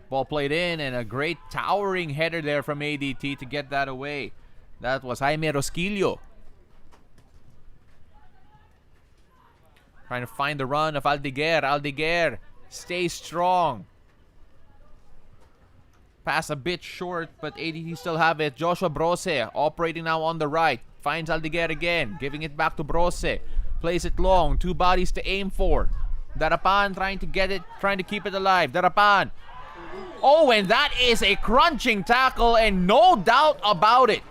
Ball played in, and a great towering header there from ADT to get that away. That was Jaime Rosquillo. Trying to find the run of Aldiger. Aldiger stays strong. Pass a bit short, but ADT still have it. Joshua Brose operating now on the right. Finds Aldiger again. Giving it back to Brose. Plays it long. Two bodies to aim for. Darapan trying to get it. Trying to keep it alive. Darapan Oh, and that is a crunching tackle, and no doubt about it.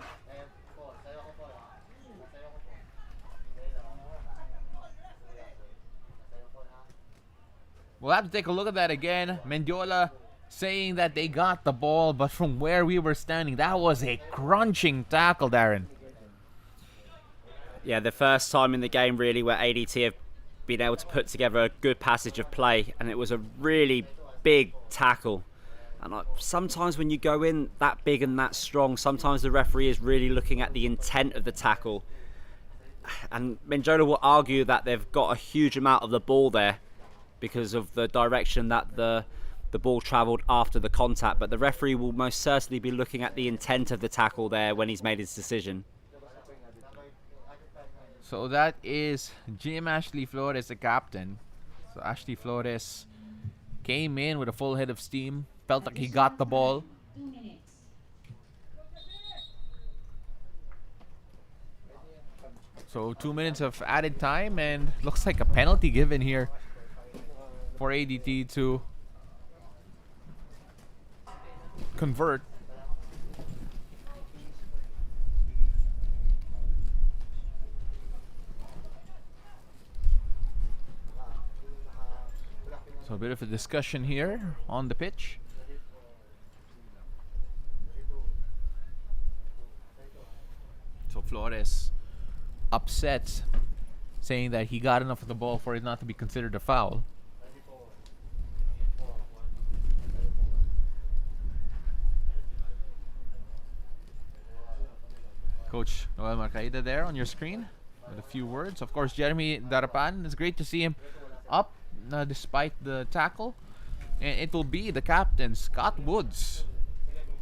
We'll have to take a look at that again. Mendiola saying that they got the ball, but from where we were standing, that was a crunching tackle, Darren. Yeah, the first time in the game really where ADT have been able to put together a good passage of play, and it was a really big tackle. And sometimes when you go in that big and that strong, sometimes the referee is really looking at the intent of the tackle. And Mendiola will argue that they've got a huge amount of the ball there because of the direction that the ball travelled after the contact, but the referee will most certainly be looking at the intent of the tackle there when he's made his decision. So that is Jim Ashley Flores, the captain. So Ashley Flores came in with a full head of steam, felt like he got the ball. So 2 minutes of added time, and looks like a penalty given here for ADT to convert. So a bit of a discussion here on the pitch. So Flores upset, saying that he got enough of the ball for it not to be considered a foul. Coach Noel Marcaida there on your screen with a few words. Of course, Jeremy Darapan, it's great to see him up despite the tackle. And it will be the captain, Scott Woods,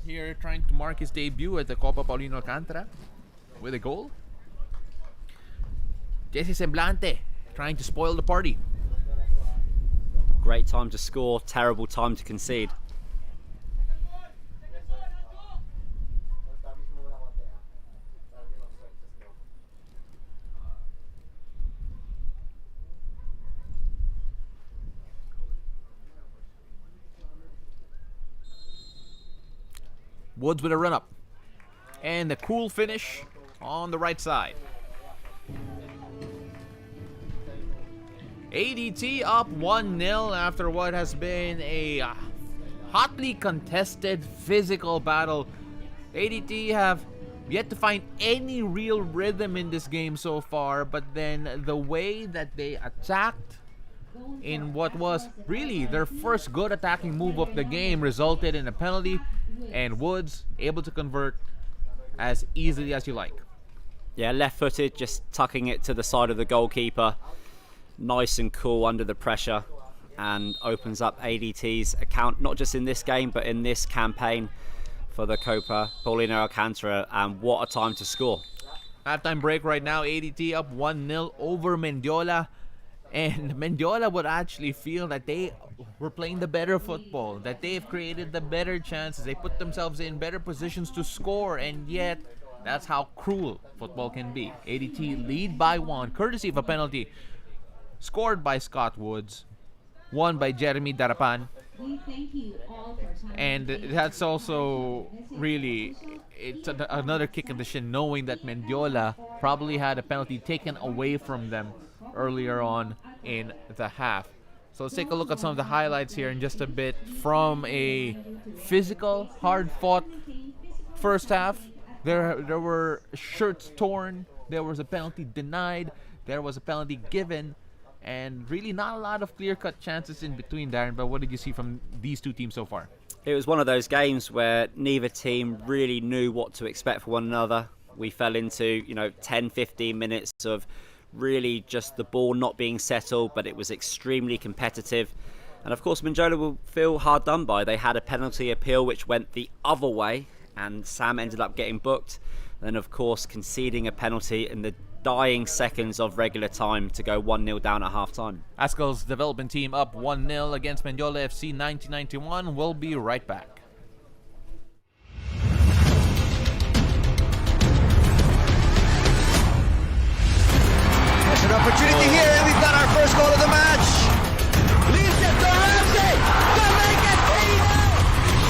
here trying to mark his debut at the Copa Paulino Alcantara with a goal. Jesse Semblante trying to spoil the party. Great time to score, terrible time to concede. Woods with a run up. And the cool finish on the right side. ADT up 1-0 after what has been a hotly contested physical battle. ADT have yet to find any real rhythm in this game so far, but then the way that they attacked in what was really their first good attacking move of the game resulted in a penalty, and Woods able to convert as easily as you like. Yeah, left-footed, just tucking it to the side of the goalkeeper. Nice and cool under the pressure, and opens up ADT's account, not just in this game, but in this campaign for the Copa Paulino Alcantara, and what a time to score. Halftime break right now, ADT up 1-0 over Mendiola. And Mendiola would actually feel that they were playing the better football, that they've created the better chances, they put themselves in better positions to score, and yet that's how cruel football can be. ADT lead by 1, courtesy of a penalty scored by Scott Woods, won by Jeremy Darapan. And that's also really, it's another kick in the shin, knowing that Mendiola probably had a penalty taken away from them earlier on in the half. So let's take a look at some of the highlights here in just a bit. From a physical, hard-fought first half, there were shirts torn, there was a penalty denied, there was a penalty given, and really not a lot of clear-cut chances in between, Darren. But what did you see from these two teams so far? It was one of those games where neither team really knew what to expect from one another. We fell into 10-15 minutes of really just the ball not being settled, but it was extremely competitive. And of course Mendiola will feel hard done by. They had a penalty appeal which went the other way, and Sam ended up getting booked. Then of course conceding a penalty in the dying seconds of regular time to go 1-0 down at half time. Azkals development team up 1-0 against Mendiola FC 1991. We'll be right back. An opportunity here, and we've got our first goal of the match. Leaves it to Ramsey to make it 3-0.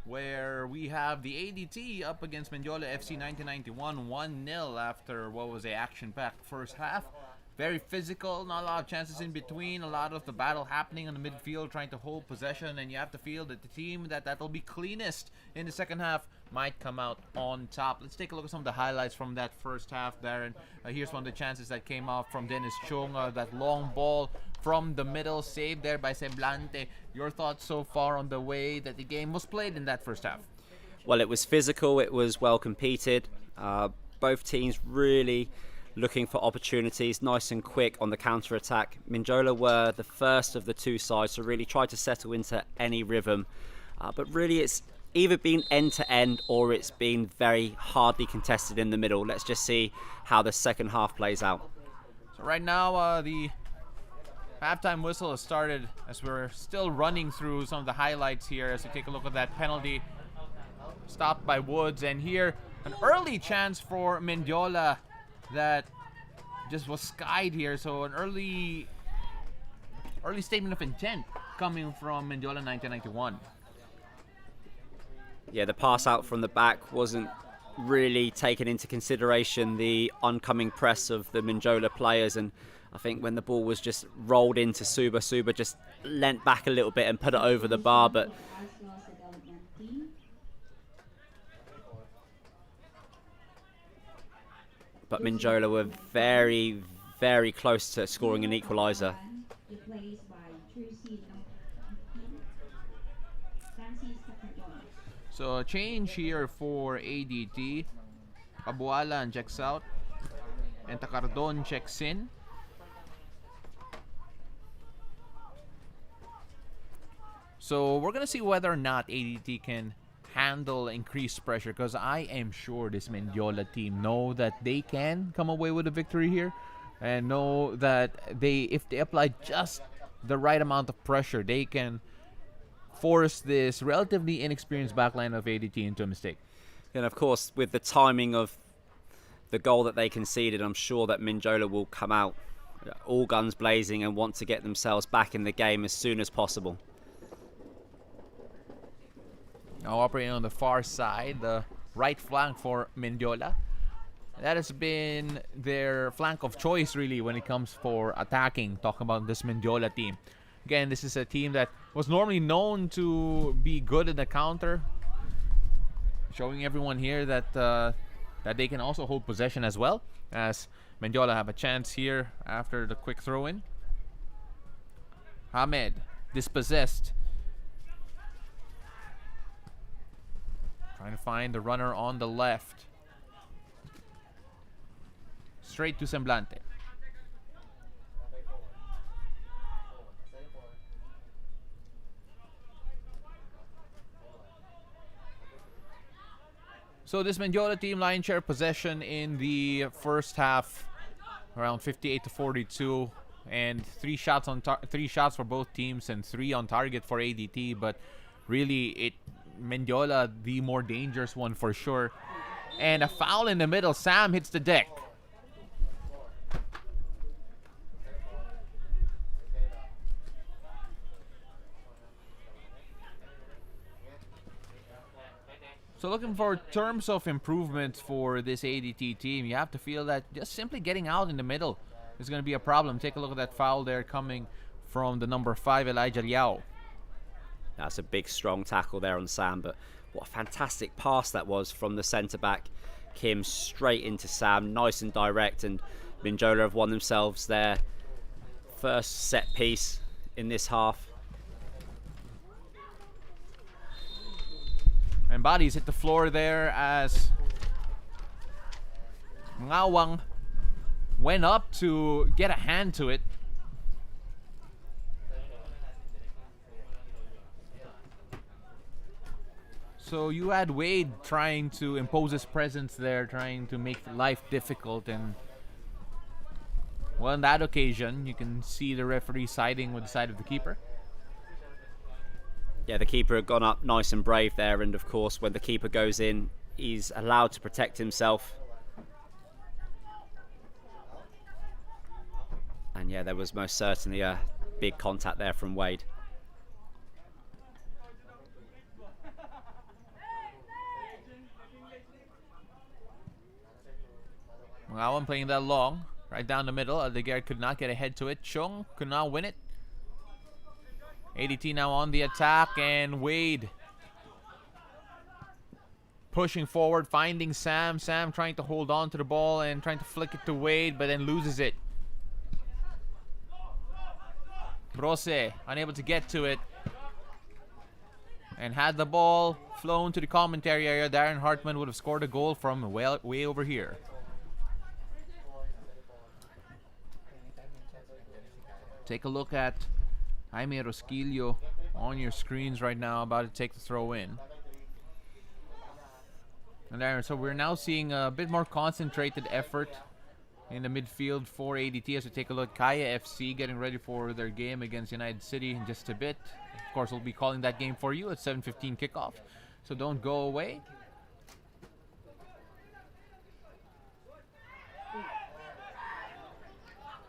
where we have the ADT up against Mendiola FC 1991, 1-0 after what was a action-packed first half. Very physical, not a lot of chances in between, a lot of the battle happening on the midfield, trying to hold possession, and you have to feel that the team that'll be cleanest in the second half might come out on top. Let's take a look at some of the highlights from that first half, Darren. Here's one of the chances that came off from Dennis Chung, that long ball from the middle, saved there by Semblante. Your thoughts so far on the way that the game was played in that first half? Well, it was physical, it was well competed. Both teams really looking for opportunities, nice and quick on the counter-attack. Mendiola were the first of the two sides to really try to settle into any rhythm. But really it's either been end-to-end or it's been very hardly contested in the middle. Let's just see how the second half plays out. So right now the halftime whistle has started as we're still running through some of the highlights here as we take a look at that penalty stopped by Woods. And here, an early chance for Mendiola that just was skied here. So an early statement of intent coming from Mendiola 1991. Yeah, the pass out from the back wasn't really taken into consideration, the oncoming press of the Mendiola players, and I think when the ball was just rolled into Suba just leant back a little bit and put it over the bar, but Mendiola were very, very close to scoring an equaliser. So a change here for ADT. Pabualan checks out and Takardon checks in. So we're going to see whether or not ADT can handle increased pressure, because I am sure this Mendiola team know that they can come away with a victory here and know that if they apply just the right amount of pressure, they can force this relatively inexperienced backline of ADT into a mistake. And of course, with the timing of the goal that they conceded, I'm sure that Mendiola will come out all guns blazing and want to get themselves back in the game as soon as possible. Now operating on the far side, the right flank for Mendiola. That has been their flank of choice, really, when it comes for attacking. Talking about this Mendiola team. Again, this is a team that was normally known to be good in the counter. Showing everyone here that that they can also hold possession as well. As Mendiola have a chance here after the quick throw-in. Hamed, dispossessed. Trying to find the runner on the left. Straight to Semblante. So this Mendiola team lion share possession in the first half, around 58-42, and three shots for both teams and 3 on target for ADT. But really, Mendiola the more dangerous one for sure. And a foul in the middle. Sam hits the deck. So looking for terms of improvement for this ADT team, you have to feel that just simply getting out in the middle is going to be a problem. Take a look at that foul there coming from the number 5, Elijah Liao. That's a big, strong tackle there on Sam, but what a fantastic pass that was from the centre-back, Kim, straight into Sam, nice and direct, and Mendiola have won themselves their first set piece in this half. And bodies hit the floor there as Ngawang went up to get a hand to it. So you had Wade trying to impose his presence there, trying to make life difficult. And well, on that occasion, you can see the referee siding with the side of the keeper. Yeah, the keeper had gone up nice and brave there, and of course when the keeper goes in, he's allowed to protect himself. And yeah, there was most certainly a big contact there from Wade. That one playing that long. Right down the middle. Aldiger could not get ahead to it. Chung could not win it. ADT now on the attack, and Wade pushing forward, finding Sam. Sam trying to hold on to the ball and trying to flick it to Wade, but then loses it. Brose unable to get to it. And had the ball flown to the commentary area, Darren Hartman would have scored a goal from way over here. Take a look at Jaime Rosquillo on your screens right now, about to take the throw in. And there, so we're now seeing a bit more concentrated effort in the midfield for ADT as we take a look at Kaya FC getting ready for their game against United City in just a bit. Of course, we'll be calling that game for you at 7:15 kickoff, so don't go away.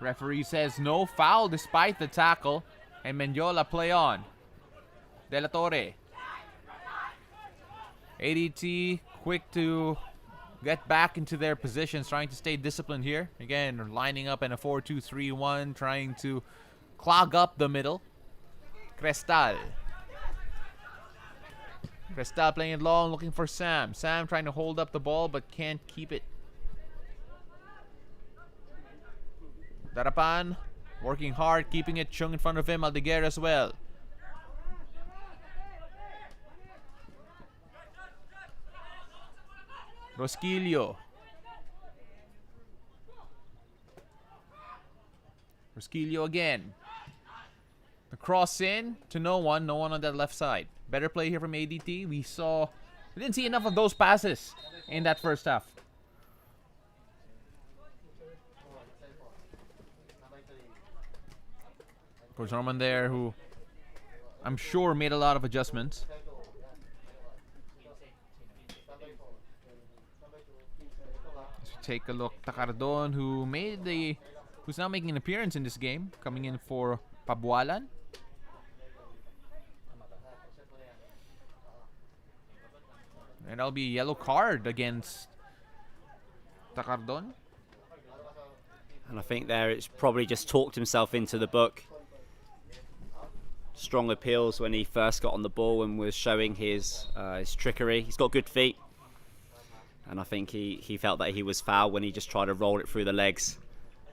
Referee says no foul despite the tackle, and Mendiola play on. De La Torre. ADT quick to get back into their positions, trying to stay disciplined here. Again, lining up in a 4-2-3-1, trying to clog up the middle. Crestal. Crestal playing it long, looking for Sam. Sam trying to hold up the ball, but can't keep it. Darapan working hard, keeping it. Chung in front of him. Aldiger as well. Rosquillo. Rosquillo again. The cross in to no one on that left side. Better play here from ADT. We didn't see enough of those passes in that first half. Of course, Norman there, who I'm sure made a lot of adjustments. Let's take a look. Tacardon, who's now making an appearance in this game, coming in for Pabualan. And that'll be a yellow card against Tacardon. And I think there it's probably just talked himself into the book. Strong appeals when he first got on the ball and was showing his trickery. He's got good feet. And I think he felt that he was foul when he just tried to roll it through the legs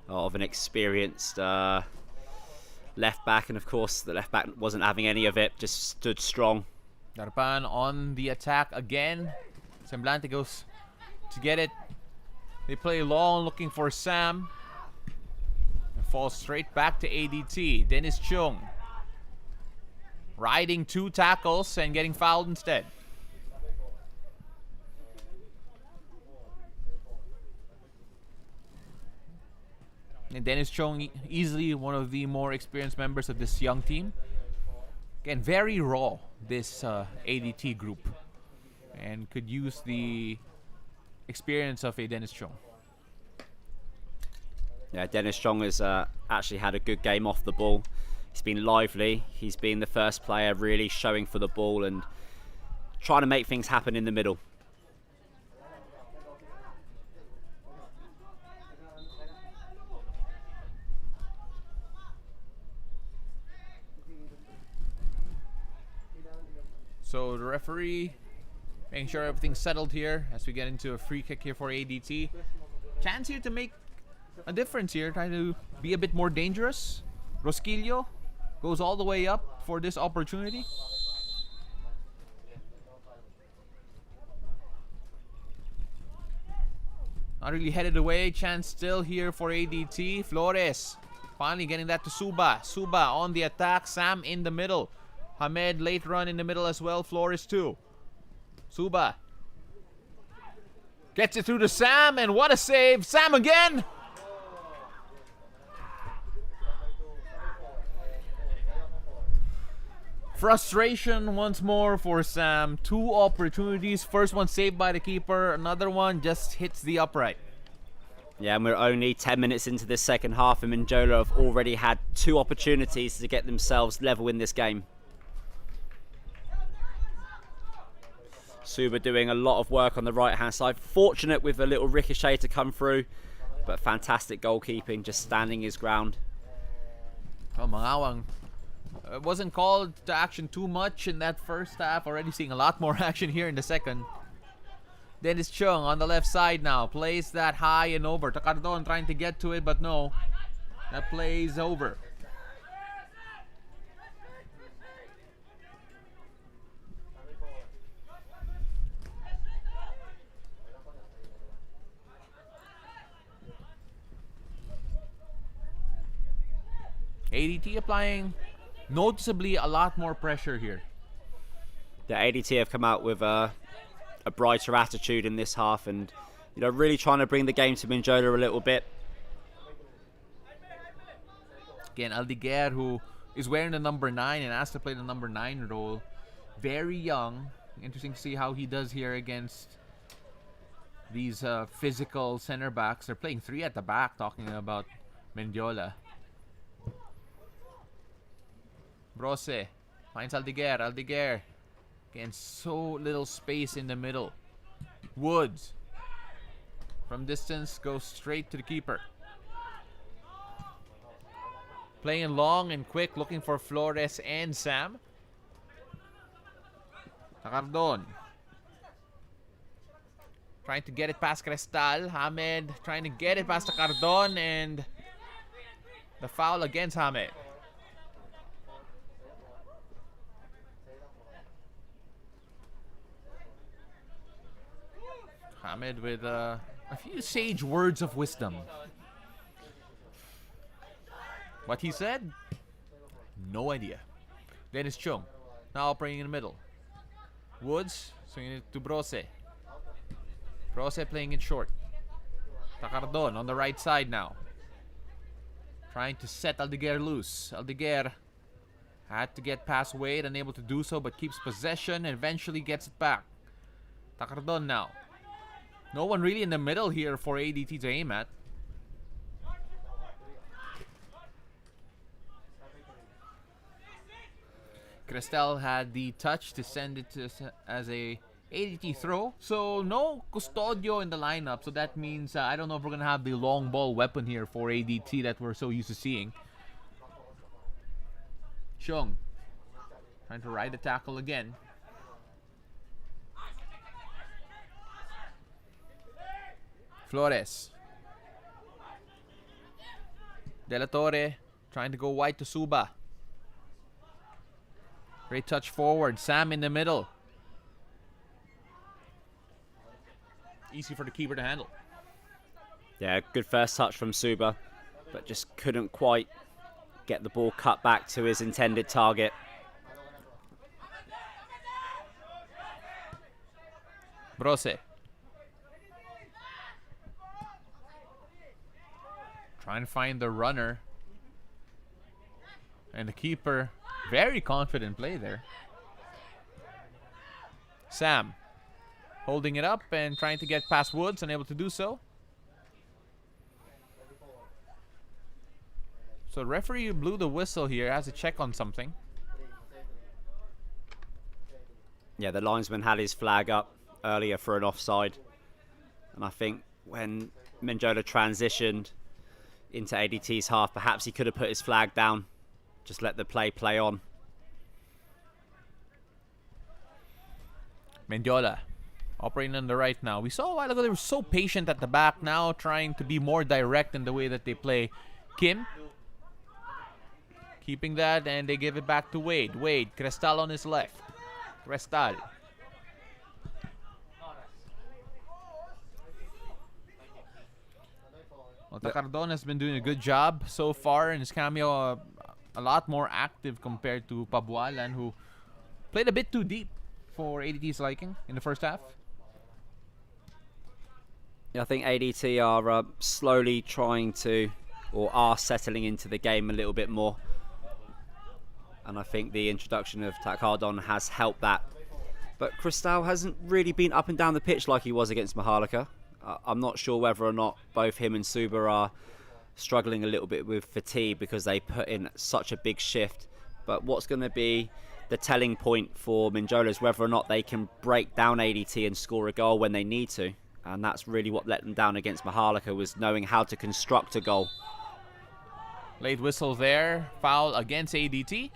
of an experienced left back. And of course, the left back wasn't having any of it, just stood strong. Darpan on the attack again. Semblante goes to get it. They play long, looking for Sam. It falls straight back to ADT. Dennis Chung riding 2 tackles and getting fouled instead. And Dennis Chung, easily one of the more experienced members of this young team. Again, very raw, this ADT group. And could use the experience of a Dennis Chung. Yeah, Dennis Chung has actually had a good game off the ball. He's been lively. He's been the first player really showing for the ball and trying to make things happen in the middle. So the referee making sure everything's settled here as we get into a free kick here for ADT. Chance here to make a difference here, trying to be a bit more dangerous. Rosquillo goes all the way up for this opportunity. Not really headed away. Chance still here for ADT. Flores finally getting that to Suba. Suba on the attack. Sam in the middle. Hamed late run in the middle as well. Flores too. Suba gets it through to Sam, and what a save. Sam again. Frustration once more for Sam. 2 opportunities. First one saved by the keeper. Another one just hits the upright. Yeah, and we're only 10 minutes into this second half, and Mendiola have already had 2 opportunities to get themselves level in this game. Suba doing a lot of work on the right hand side. Fortunate with a little ricochet to come through. But fantastic goalkeeping, just standing his ground. Well, Mangawang wasn't called to action too much in that first half. Already seeing a lot more action here in the second. Dennis Chung on the left side now. Plays that high and over. Takardon trying to get to it, but no. That play's over. ADT applying noticeably a lot more pressure here. The ADT have come out with a brighter attitude in this half, and really trying to bring the game to Mendiola a little bit. Again, Aldiger, who is wearing the number 9 and asked to play the number 9 role. Very young. Interesting to see how he does here against these physical center backs. They're playing 3 at the back, talking about Mendiola. Brose finds Aldiger. Aldiger. Again, so little space in the middle. Woods. From distance, goes straight to the keeper. Playing long and quick, looking for Flores and Sam. Takardon. Trying to get it past Cristal. Hamed trying to get it past Takardon, and the foul against Hamed. Hamed with a few sage words of wisdom. What he said? No idea. Dennis Chung now operating in the middle. Woods swinging it to Brose. Brose playing it short. Takardon on the right side now. Trying to set Aldiger loose. Aldiger had to get past Wade, unable to do so, but keeps possession and eventually gets it back. Takardon now. No one really in the middle here for ADT to aim at. Cristal had the touch to send it to, as a ADT throw. So no Custodio in the lineup. So that means I don't know if we're going to have the long ball weapon here for ADT that we're so used to seeing. Chung trying to ride the tackle again. Flores. De La Torre trying to go wide to Suba. Great touch forward. Sam in the middle. Easy for the keeper to handle. Yeah, good first touch from Suba, but just couldn't quite get the ball cut back to his intended target. Brose. Trying to find the runner. And the keeper, very confident play there. Sam holding it up and trying to get past Woods, unable to do so. So the referee blew the whistle here, has to check on something. Yeah, the linesman had his flag up earlier for an offside. And I think when Mendiola transitioned into ADT's half, perhaps he could have put his flag down. Just let the play on. Mendiola operating on the right now. We saw a while ago they were so patient at the back, now trying to be more direct in the way that they play. Kim keeping that, and they give it back to Wade. Wade, Cristal on his left. Cristal. Well, Takardon has been doing a good job so far in his cameo. A lot more active compared to Pabualan, who played a bit too deep for ADT's liking in the first half. Yeah, I think ADT are slowly trying to, or are settling into the game a little bit more. And I think the introduction of Takardon has helped that. But Cristal hasn't really been up and down the pitch like he was against Maharlika. I'm not sure whether or not both him and Suba are struggling a little bit with fatigue because they put in such a big shift. But what's going to be the telling point for Mendiola is whether or not they can break down ADT and score a goal when they need to. And that's really what let them down against Maharlika, was knowing how to construct a goal. Late whistle there. Foul against ADT.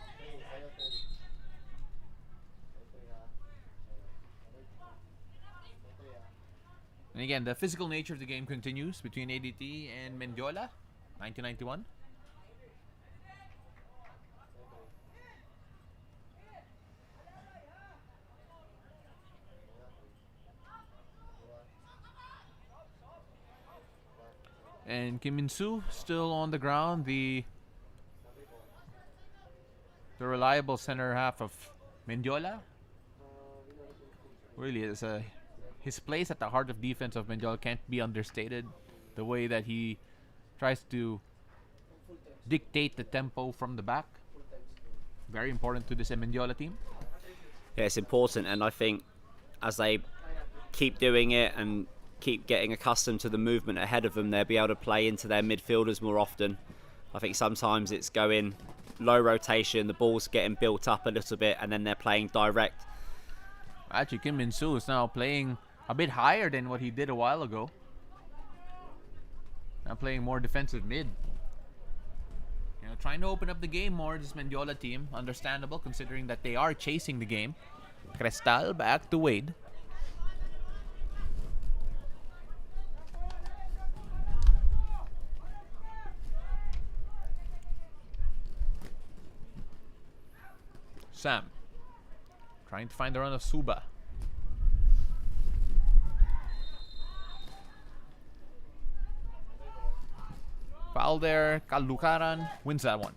And again, the physical nature of the game continues between ADT and Mendiola. 1991. And Kim Min-soo still on the ground, the reliable center half of Mendiola. Really is his place at the heart of defense of Mendiola can't be understated. The way that he tries to dictate the tempo from the back. Very important to this Mendiola team. Yeah, it's important, and I think as they keep doing it and keep getting accustomed to the movement ahead of them, they'll be able to play into their midfielders more often. I think sometimes it's going low rotation, the ball's getting built up a little bit, and then they're playing direct. Actually, Kim Min-soo is now playing a bit higher than what he did a while ago. Now playing more defensive mid. You know, trying to open up the game more, this Mendiola team. Understandable considering that they are chasing the game. Cristal back to Wade. Sam trying to find the run of Suba. Foul there. Kalukaran wins that one.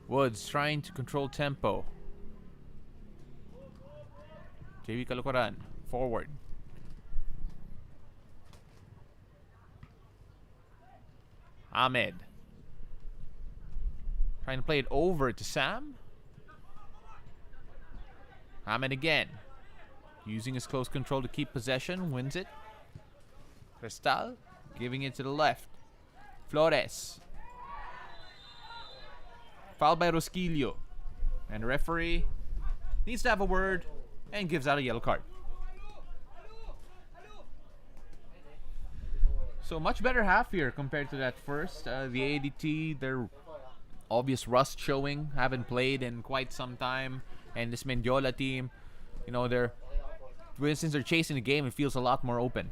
Woods trying to control tempo. JV Kalukaran forward. Ahmed trying to play it over to Sam. Ahmed again, using his close control to keep possession, wins it. Cristal giving it to the left. Flores. Fouled by Rosquillo. And the referee needs to have a word and gives out a yellow card. So much better half here compared to that first. The ADT, their obvious rust showing. Haven't played in quite some time. And this Mendiola team, you know, since they're chasing the game, it feels a lot more open.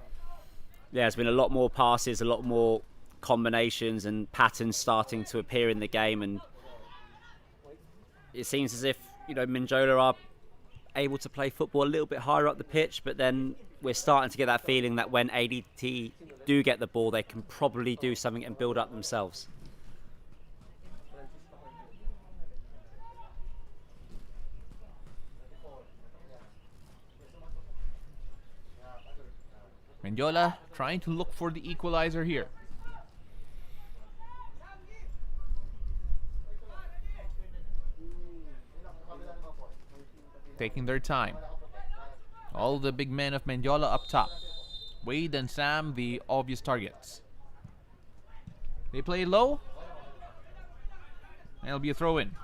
Yeah, there's been a lot more passes, a lot more combinations and patterns starting to appear in the game, and it seems as if, you know, Mendiola are able to play football a little bit higher up the pitch, but then we're starting to get that feeling that when ADT do get the ball, they can probably do something and build up themselves. Mendiola trying to look for the equalizer here. Taking their time. All the big men of Mendiola up top. Wade and Sam, the obvious targets. They play low. And it'll be a throw in.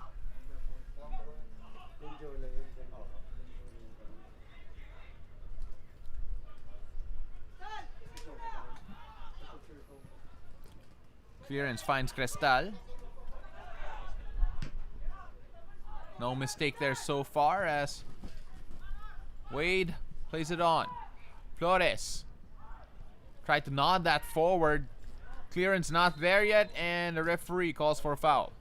Clearance finds Cristal. No mistake there so far as Wade plays it on. Flores tried to nod that forward. Clearance not there yet, and the referee calls for a foul.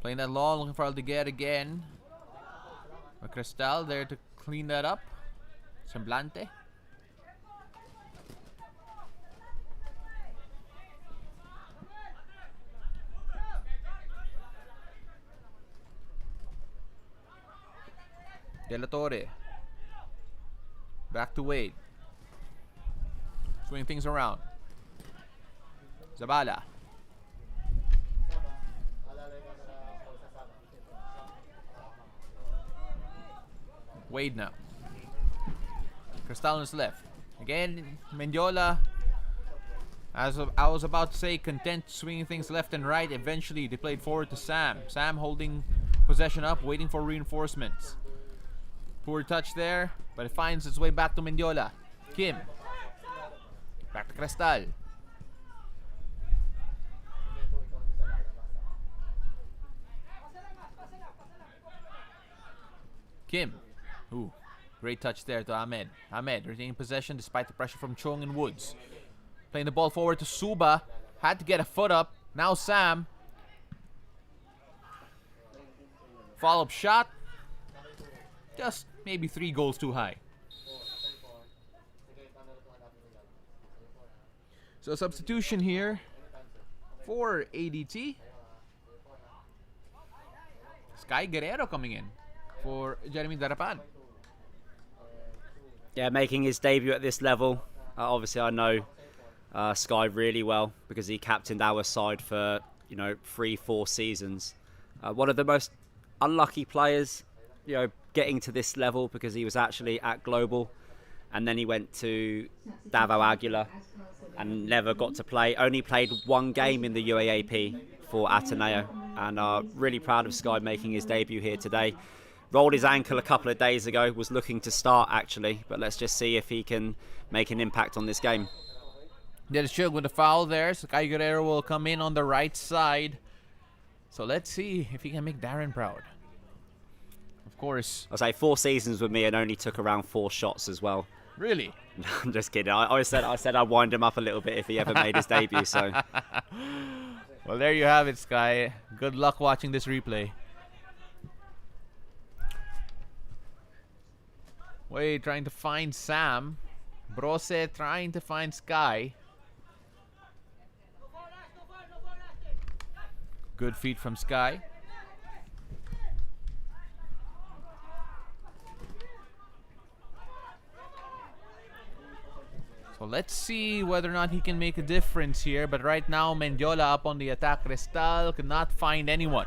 Playing that long, looking for Aldiger again. But Cristal there to clean that up. Semblante. De La Torre. Back to Wade. Swing things around. Zabala. Wade now. Cristal on his left. Again, Mendiola. As I was about to say, content swinging things left and right. Eventually, they played forward to Sam. Sam holding possession up, waiting for reinforcements. Poor touch there, but it finds its way back to Mendiola. Kim. Back to Cristal. Kim. Ooh, great touch there to Ahmed. Ahmed retaining possession despite the pressure from Chong and Woods. Playing the ball forward to Suba. Had to get a foot up. Now Sam. Follow-up shot. Just maybe 3 goals too high. So substitution here for ADT. Sky Guerrero coming in for Jeremy Darapan. Yeah, making his debut at this level. Obviously, I know Sky really well because he captained our side for 3-4 seasons. One of the most unlucky players, getting to this level because he was actually at Global, and then he went to Davao Aguilar and never got to play. Only played 1 game in the UAAP for Ateneo, and really proud of Sky making his debut here today. Rolled his ankle a couple of days ago, was looking to start actually, but let's just see if he can make an impact on this game. There's Chug with the foul there. Sky Guerrero will come in on the right side. So let's see if he can make Darren proud. Of course. I'll say 4 seasons with me and only took around 4 shots as well. Really? No, I'm just kidding. I said I'd wind him up a little bit if he ever made his debut. So. Well, there you have it, Sky. Good luck watching this replay. Wade trying to find Sam. Brose trying to find Sky. Good feet from Sky. So let's see whether or not he can make a difference here. But right now, Mendiola up on the attack. Cristal cannot find anyone.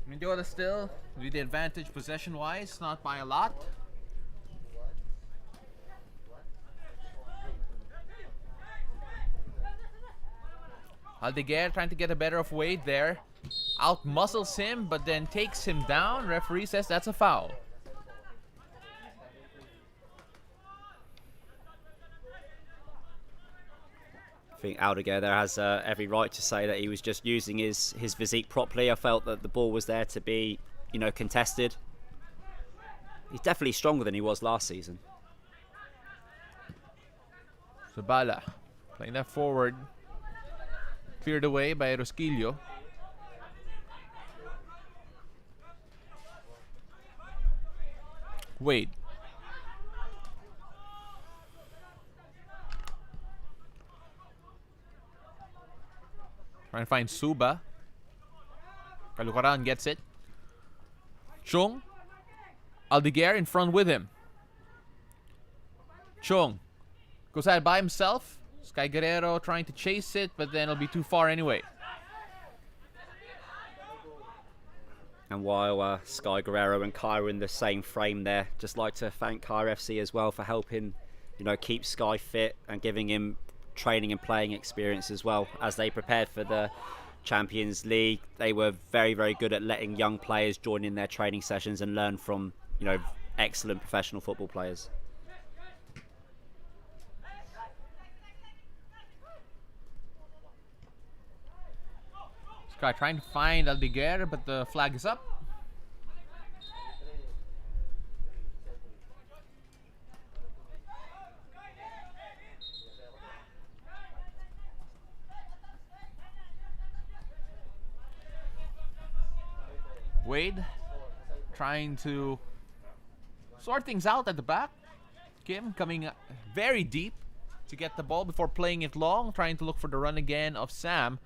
Mendiola still with the advantage possession-wise, not by a lot. Aldiger trying to get a better of Wade there. Out muscles him, but then takes him down. Referee says that's a foul. I think Aldiger there has every right to say that he was just using his physique properly. I felt that the ball was there to be, contested. He's definitely stronger than he was last season. Zabala playing that forward. Cleared away by Rosquillo. Wade. Trying to find Suba. Kalukaran gets it. Chung. Aldiger in front with him. Chung goes out by himself. Sky Guerrero trying to chase it, but then it'll be too far anyway. And while Sky Guerrero and Kai are in the same frame there, just like to thank Kai FC as well for helping, keep Sky fit and giving him training and playing experience as well. As they prepared for the Champions League, they were very, very good at letting young players join in their training sessions and learn from, excellent professional football players. Sky trying to find Aldiger, but the flag is up. Wade trying to sort things out at the back. Kim coming very deep to get the ball before playing it long, trying to look for the run again of Sam.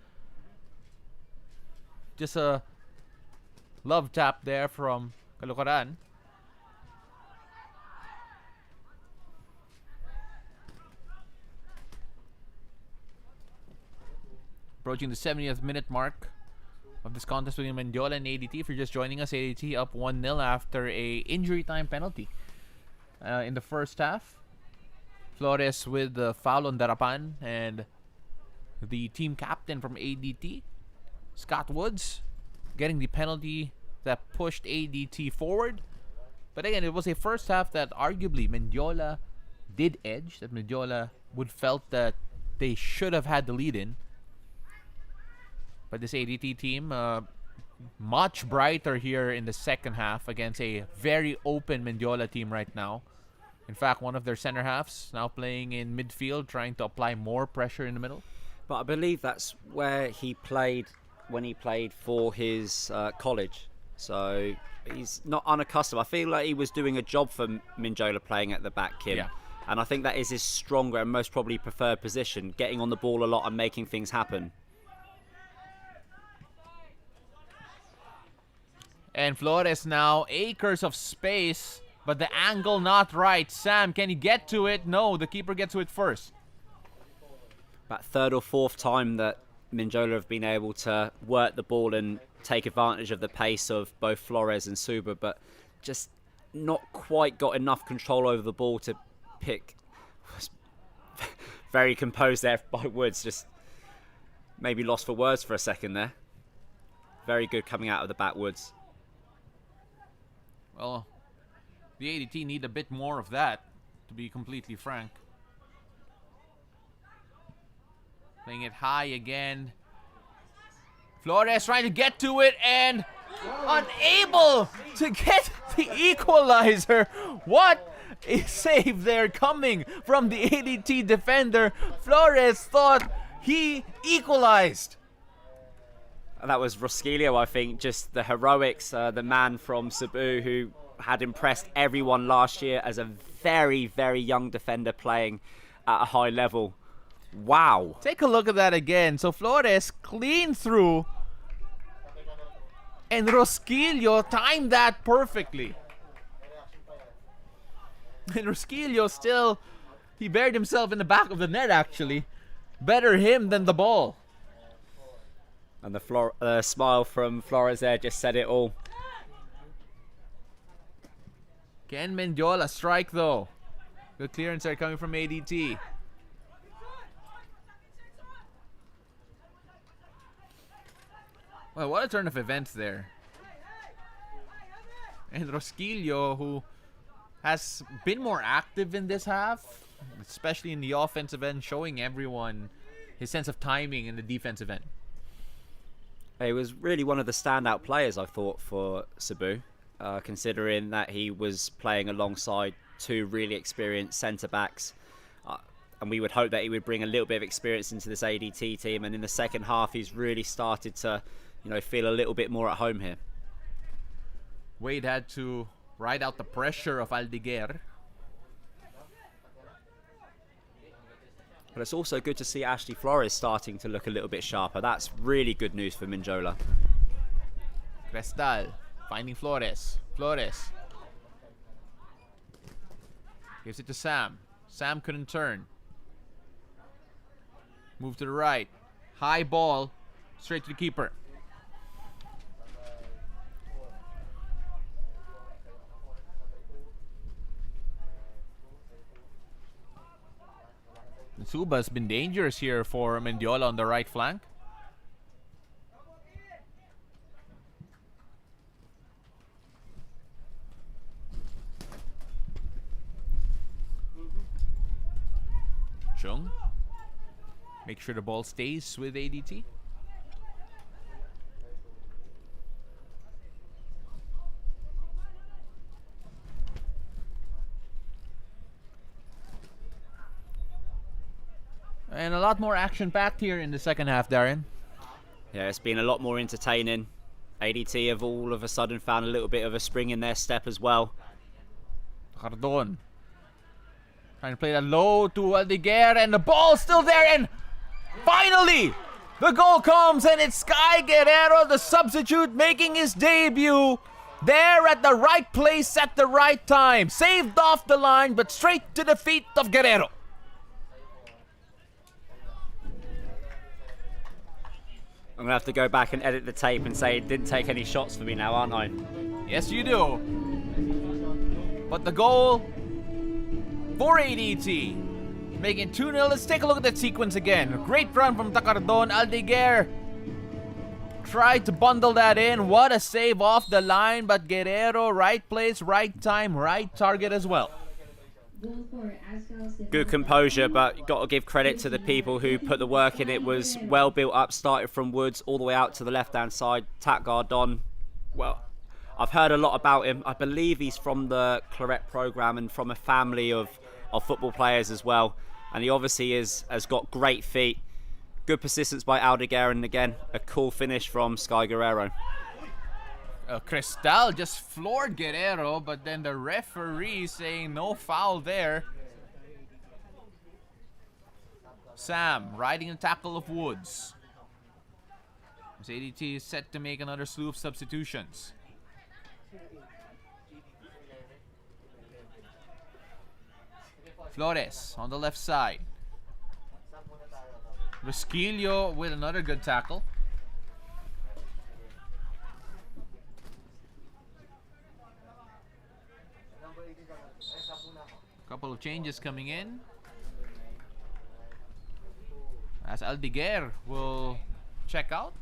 Just a Love tap there from Caloocan. Approaching the 70th minute mark of this contest between Mendiola and ADT. If you're just joining us, ADT up 1-0 after a injury time penalty in the first half. Flores with the foul on Darapan, and the team captain from ADT, Scott Woods, getting the penalty that pushed ADT forward. But again, it was a first half that arguably Mendiola did edge, that Mendiola would felt that they should have had the lead in. But this ADT team, much brighter here in the second half against a very open Mendiola team right now. In fact, one of their center halves now playing in midfield, trying to apply more pressure in the middle. But I believe that's where he played when he played for his college. So he's not unaccustomed. I feel like he was doing a job for Mendiola playing at the back, Kim. Yeah. And I think that is his stronger and most probably preferred position, getting on the ball a lot and making things happen. And Flores now, acres of space, but the angle not right. Sam, can he get to it? No, the keeper gets to it first. About third or fourth time that Mendiola have been able to work the ball and take advantage of the pace of both Flores and Suba, but just not quite got enough control over the ball to pick. Very composed there by Woods, just maybe lost for words for a second there. Very good coming out of the back, Woods. Well, the ADT need a bit more of that, to be completely frank. Playing it high again. Flores trying to get to it and unable to get the equalizer. What a save there coming from the ADT defender. Flores thought he equalized. And that was Rosquillo, I think, just the heroics, the man from Cebu who had impressed everyone last year as a very, very young defender playing at a high level. Wow. Take a look at that again. So Flores clean through, and Rosquillo timed that perfectly. And Rosquillo still, he buried himself in the back of the net actually. Better him than the ball. And the smile from Flores there just said it all. Can Mendiola strike though? Good clearance there coming from ADT. Well, what a turn of events there. And Rosquillo, who has been more active in this half, especially in the offensive end, showing everyone his sense of timing in the defensive end. He was really one of the standout players, I thought, for Cebu, considering that he was playing alongside two really experienced centre-backs. And we would hope that he would bring a little bit of experience into this ADT team. And in the second half, he's really started to, feel a little bit more at home here. Wade had to ride out the pressure of Aldiger. But it's also good to see Ashley Flores starting to look a little bit sharper. That's really good news for Mendiola. Crestal finding Flores. Flores gives it to Sam. Sam couldn't turn. Move to the right. High ball. Straight to the keeper. Suba's been dangerous here for Mendiola on the right flank. Chung. Make sure the ball stays with ADT. And a lot more action-packed here in the second half, Darren. Yeah, it's been a lot more entertaining. ADT have all of a sudden found a little bit of a spring in their step as well. Cardon trying to play that low to Aldiger, and the ball's still there, and finally The goal comes, and it's Sky Guerrero, the substitute, making his debut. There at the right place at the right time. Saved off the line, but straight to the feet of Guerrero. I'm going to have to go back and edit the tape and say it didn't take any shots for me now, aren't I? Yes, you do. But the goal for ADT. Making 2-0. Let's take a look at that sequence again. Great run from Takardon. Aldiger tried to bundle that in. What a save off the line. But Guerrero, right place, right time, right target as well. Good composure, but you've got to give credit to the people who put the work in. It was well built up, started from Woods all the way out to the left-hand side. Takardon, well, I've heard a lot about him. I believe he's from the Claret program and from a family of football players as well. And he obviously has got great feet. Good persistence by Aldiger, and again, a cool finish from Sky Guerrero. Cristal just floored Guerrero, but then the referee saying no foul there. Sam riding the tackle of Woods. As ADT is set to make another slew of substitutions. Flores on the left side. Resquillo with another good tackle. Couple of changes coming in. As Aldiger will check out.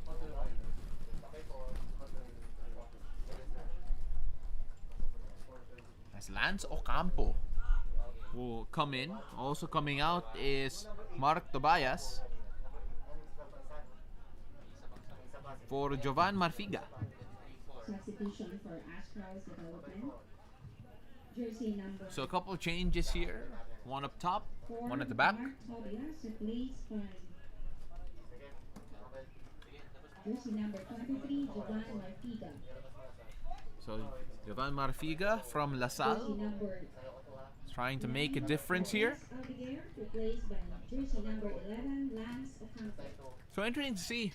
As Lance Ocampo will come in. Also coming out is Mark Tobias for Jovan Marfiga. Substitution for Azkals development. Jersey number So a couple of changes here. One up top, one at the back. Mark Tobias replaced by jersey number 23, Jovan Marfiga. So Jovan Marfiga from La Jersey Salle number trying to make a difference here. Aldiger replaced by jersey number 11, Lance Ocampo. So interesting to see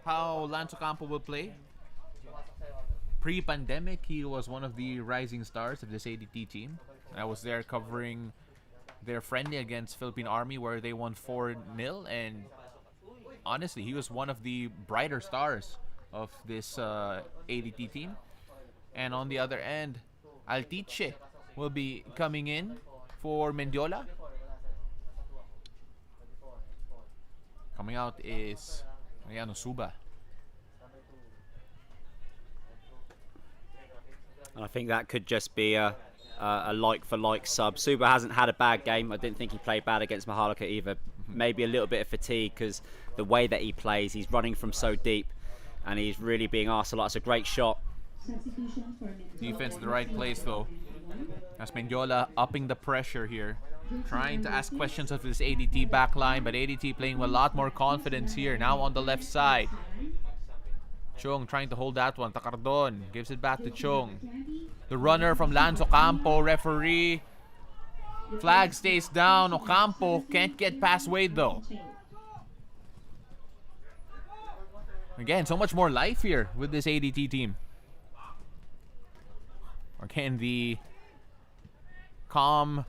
how Lance Ocampo will play. Pre-pandemic, he was one of the rising stars of this ADT team. I was there covering their friendly against Philippine Army where they won 4-0, and honestly, he was one of the brighter stars of this ADT team. And on the other end, Aldiger will be coming in for Mendiola. Coming out is Mariano Suba. And I think that could just be a like-for-like sub. Suba hasn't had a bad game. I didn't think he played bad against Mahalika either. Maybe a little bit of fatigue because the way that he plays, he's running from so deep and he's really being asked a lot. It's a great shot. Substitution for Mendiola. Defense in the right place though. As Mendiola upping the pressure here. Trying to ask questions of this ADT backline, but ADT playing with a lot more confidence here. Now on the left side. Chung trying to hold that one. Takardon gives it back to Chung. The runner from Lance Ocampo, referee. Flag stays down. Ocampo can't get past Wade though. Again, so much more life here with this ADT team. Or can the calm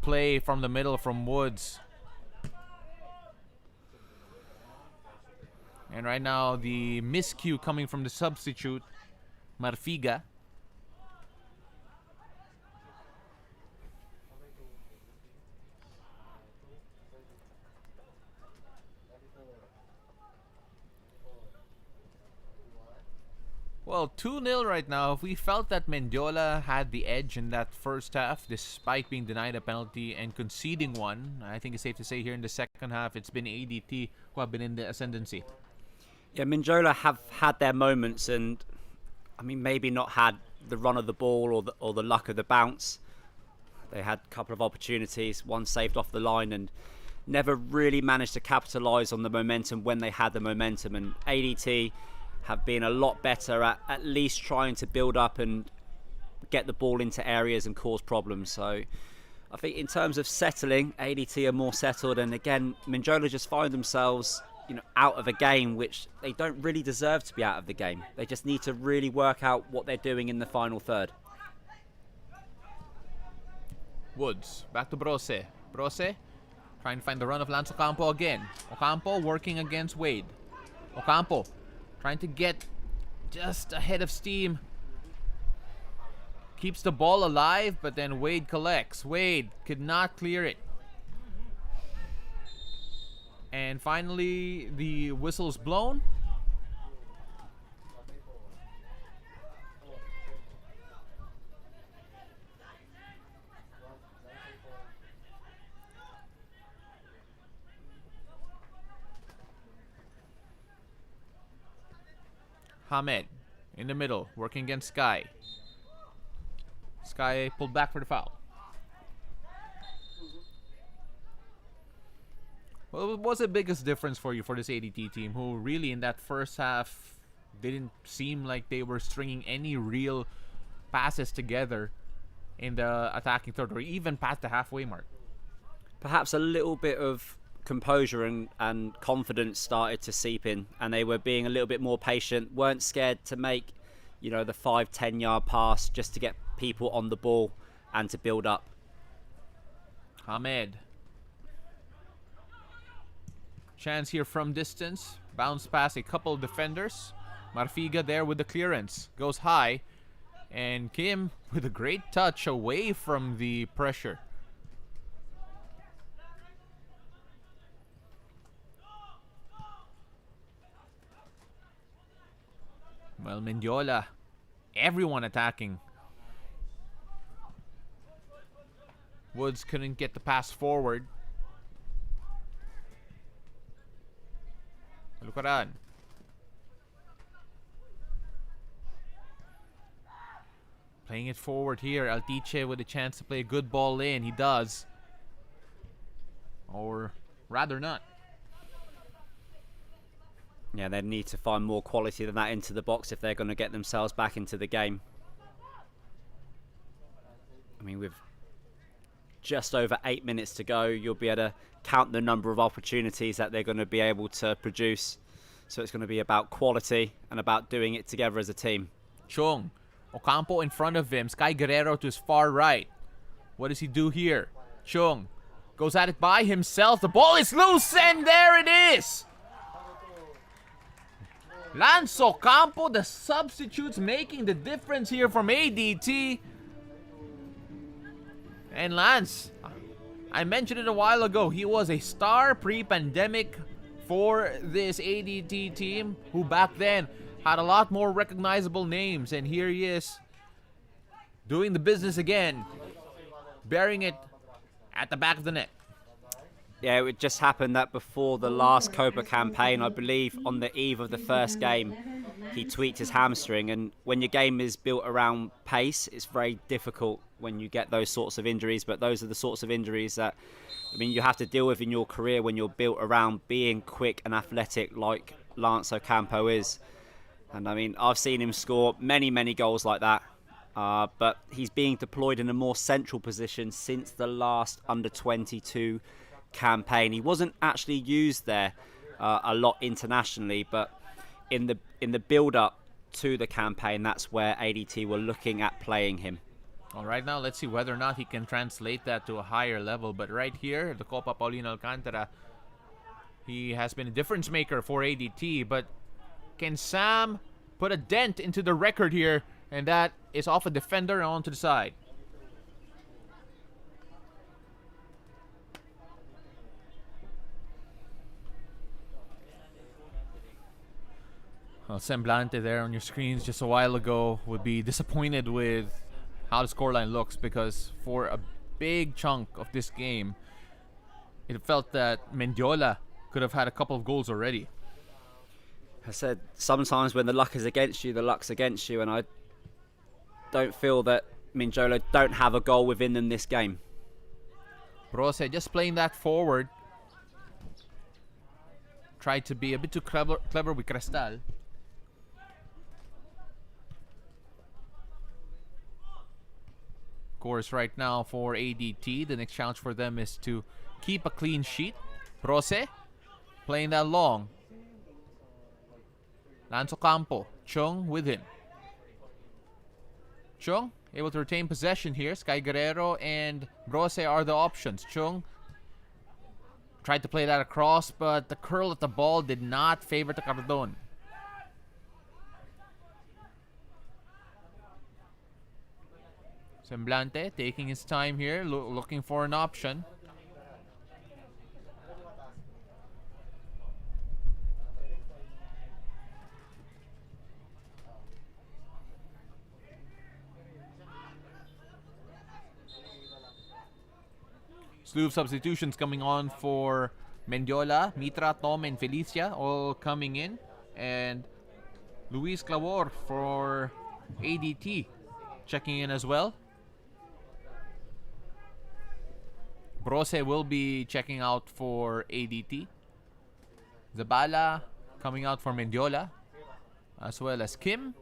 play from the middle from Woods. And right now, the miscue coming from the substitute, Marfiga. Well, 2-0 right now. If we felt that Mendiola had the edge in that first half, despite being denied a penalty and conceding one, I think it's safe to say here in the second half, it's been ADT who have been in the ascendancy. Yeah, Mendiola have had their moments and, I mean, maybe not had the run of the ball or the luck of the bounce. They had a couple of opportunities, one saved off the line, and never really managed to capitalise on the momentum when they had the momentum. And ADT have been a lot better at least trying to build up and get the ball into areas and cause problems. So I think in terms of settling, ADT are more settled. And again, Mendiola just find themselves out of a game, which they don't really deserve to be out of the game. They just need to really work out what they're doing in the final third. Woods, back to Brose. Brose, trying to find the run of Lance Ocampo again. Ocampo working against Wade. Ocampo, trying to get just ahead of steam. Keeps the ball alive, but then Wade collects. Wade could not clear it. And finally, the whistle's blown. Hamed in the middle, working against Sky. Sky pulled back for the foul. Well, what was the biggest difference for you for this ADT team, who really in that first half didn't seem like they were stringing any real passes together in the attacking third, or even past the halfway mark? Perhaps a little bit of composure and confidence started to seep in, and they were being a little bit more patient, weren't scared to make the 5-10 yard pass just to get people on the ball and to build up. Hamed, chance here from distance, bounce past a couple of defenders. Marfiga there with the clearance, goes high, and Kim with a great touch away from the pressure. Well, Mendiola, everyone attacking. Woods couldn't get the pass forward. Lucaran. Playing it forward here. Aldiger with a chance to play a good ball in. He does. Or rather not. Yeah, they need to find more quality than that into the box if they're going to get themselves back into the game. I mean, with just over 8 minutes to go, you'll be able to count the number of opportunities that they're going to be able to produce. So it's going to be about quality and about doing it together as a team. Chung, Ocampo in front of him. Sky Guerrero to his far right. What does he do here? Chung goes at it by himself. The ball is loose, and there it is. Lance Ocampo, the substitutes making the difference here from ADT. And Lance, I mentioned it a while ago, he was a star pre-pandemic for this ADT team, who back then had a lot more recognizable names. And here he is, doing the business again, bearing it at the back of the net. Yeah, it just happened that before the last Copa campaign, I believe on the eve of the first game, he tweaked his hamstring. And when your game is built around pace, it's very difficult when you get those sorts of injuries. But those are the sorts of injuries that, you have to deal with in your career when you're built around being quick and athletic like Lance Ocampo is. And I've seen him score many, many goals like that. But he's being deployed in a more central position since the last under-22 campaign. He wasn't actually used there a lot internationally, but in the build-up to the campaign, that's where ADT were looking at playing him. All right, now let's see whether or not he can translate that to a higher level. But right here, the Copa Paulino Alcantara, he has been a difference maker for ADT. But can Sam put a dent into the record here? And that is off a defender and onto the side. Well, Semblante there on your screens just a while ago would be disappointed with how the scoreline looks, because for a big chunk of this game, it felt that Mendiola could have had a couple of goals already. I said sometimes when the luck is against you, the luck's against you, and I don't feel that Mendiola don't have a goal within them this game. Brose just playing that forward. Tried to be a bit too clever with Cristal. Course right now for ADT, the next challenge for them is to keep a clean sheet. Brose playing that long. Lanzo Campo. Chung with him. Chung able to retain possession here. Sky Guerrero and Brose are the options. Chung tried to play that across, but the curl at the ball did not favor Tacardon. Semblante taking his time here, looking for an option. Slew of substitutions coming on for Mendiola, Mitra, Tom, and Felicia all coming in. And Luis Clavor for ADT checking in as well. Brose will be checking out for ADT. Zabala coming out for Mendiola, as well as Kim.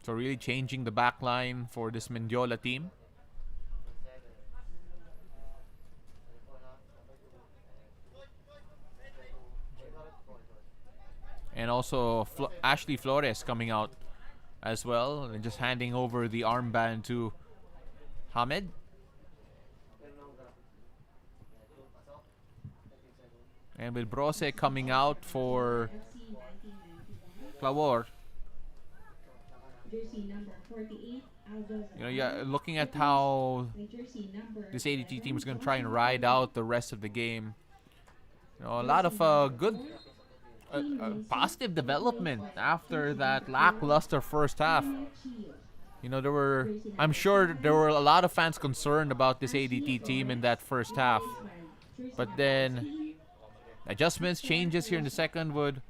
So really changing the back line for this Mendiola team. And also Ashley Flores coming out as well. And just handing over the armband to Hamed. And with Brose coming out for Clavor. Looking at how this ADT team is going to try and ride out the rest of the game. A lot of good, positive development after that lackluster first half. I'm sure there were a lot of fans concerned about this ADT team in that first half. But then adjustments, changes here in the second would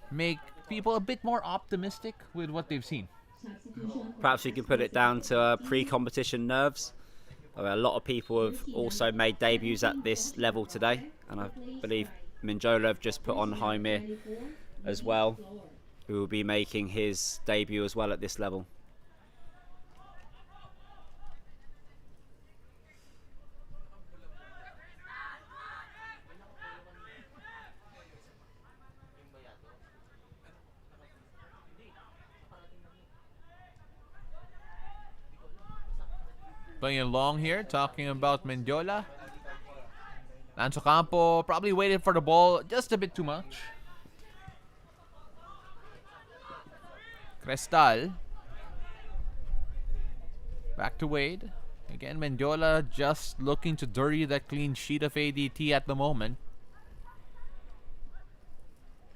make people a bit more optimistic with what they've seen. Perhaps you can put it down to pre-competition nerves. A lot of people have also made debuts at this level today, and I believe Mendiola have just put on Jaime as well, who will be making his debut as well at this level. Playing along here, talking about Mendiola. Lanzo Campo probably waited for the ball just a bit too much. Crestal. Back to Wade. Again, Mendiola just looking to dirty that clean sheet of ADT at the moment.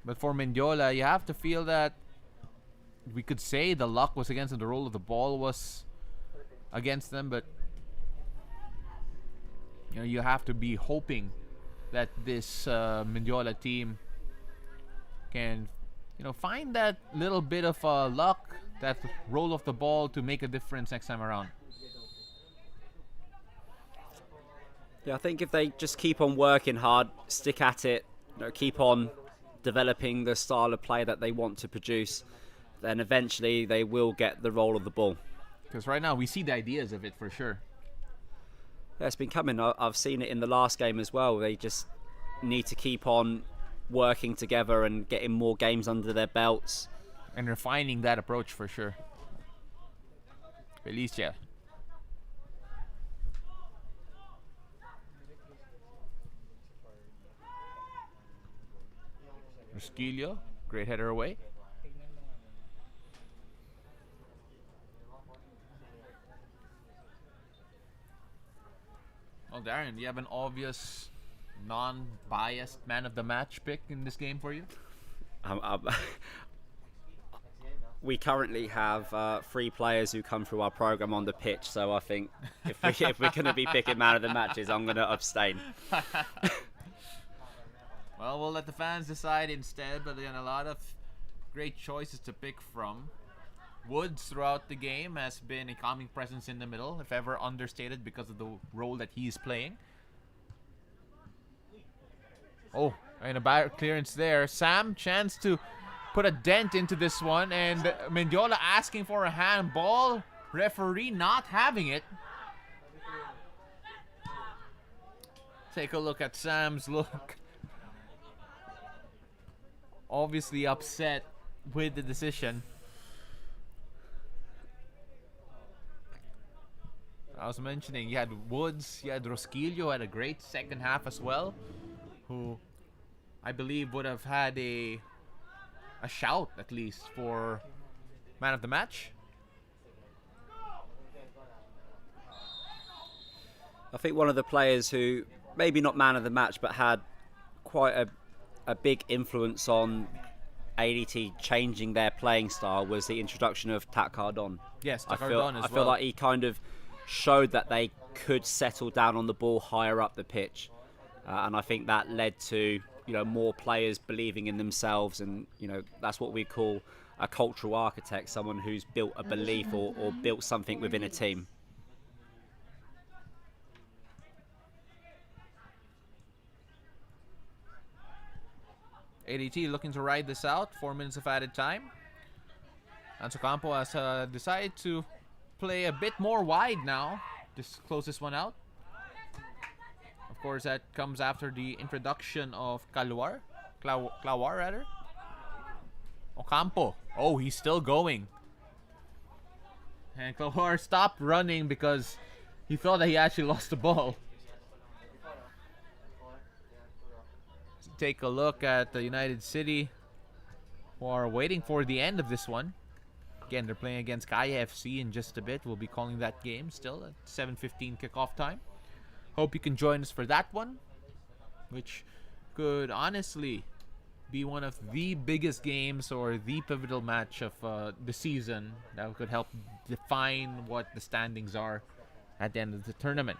But for Mendiola, you have to feel that we could say the luck was against them, the roll of the ball was against them, but you have to be hoping that this Mendiola team can find that little bit of luck, that roll of the ball to make a difference next time around. Yeah, I think if they just keep on working hard, stick at it, keep on developing the style of play that they want to produce, then eventually they will get the roll of the ball. Because right now we see the ideas of it for sure. Yeah, it's been coming. I've seen it in the last game as well. They just need to keep on working together and getting more games under their belts. And refining that approach for sure. Felicia. Rusquillo, great header away. Well, Darren, do you have an obvious, non-biased man of the match pick in this game for you? We currently have 3 players who come through our program on the pitch, so I think if we're going to be picking man of the matches, I'm going to abstain. Well, we'll let the fans decide instead, but again, a lot of great choices to pick from. Woods throughout the game has been a calming presence in the middle, if ever understated because of the role that he's playing. Oh, and a bad clearance there. Sam, chance to put a dent into this one, and Mendiola asking for a handball. Referee not having it. take a look at Sam's look. Obviously upset with the decision. I was mentioning you had Woods, you had Rosquillo, had a great second half as well, who I believe would have had a shout at least for man of the match. I think one of the players who, maybe not man of the match, but had quite a big influence on ADT changing their playing style was the introduction of Takardon. Yes, I Takardon feel like he kind of showed that they could settle down on the ball higher up the pitch. And I think that led to, more players believing in themselves, and, that's what we call a cultural architect, someone who's built a belief or built something within a team. ADT looking to ride this out. 4 minutes of added time. Ansocampo has decided to play a bit more wide now. Just close this one out. Of course, that comes after the introduction of Clawar rather. Ocampo. Oh, he's still going. And Clawar stopped running because he thought that he actually lost the ball. Take a look at the United City, who are waiting for the end of this one. Again, they're playing against Kaya FC in just a bit. We'll be calling that game still at 7:15 kickoff time. Hope you can join us for that one, which could honestly be one of the biggest games or the pivotal match of the season that could help define what the standings are at the end of the tournament,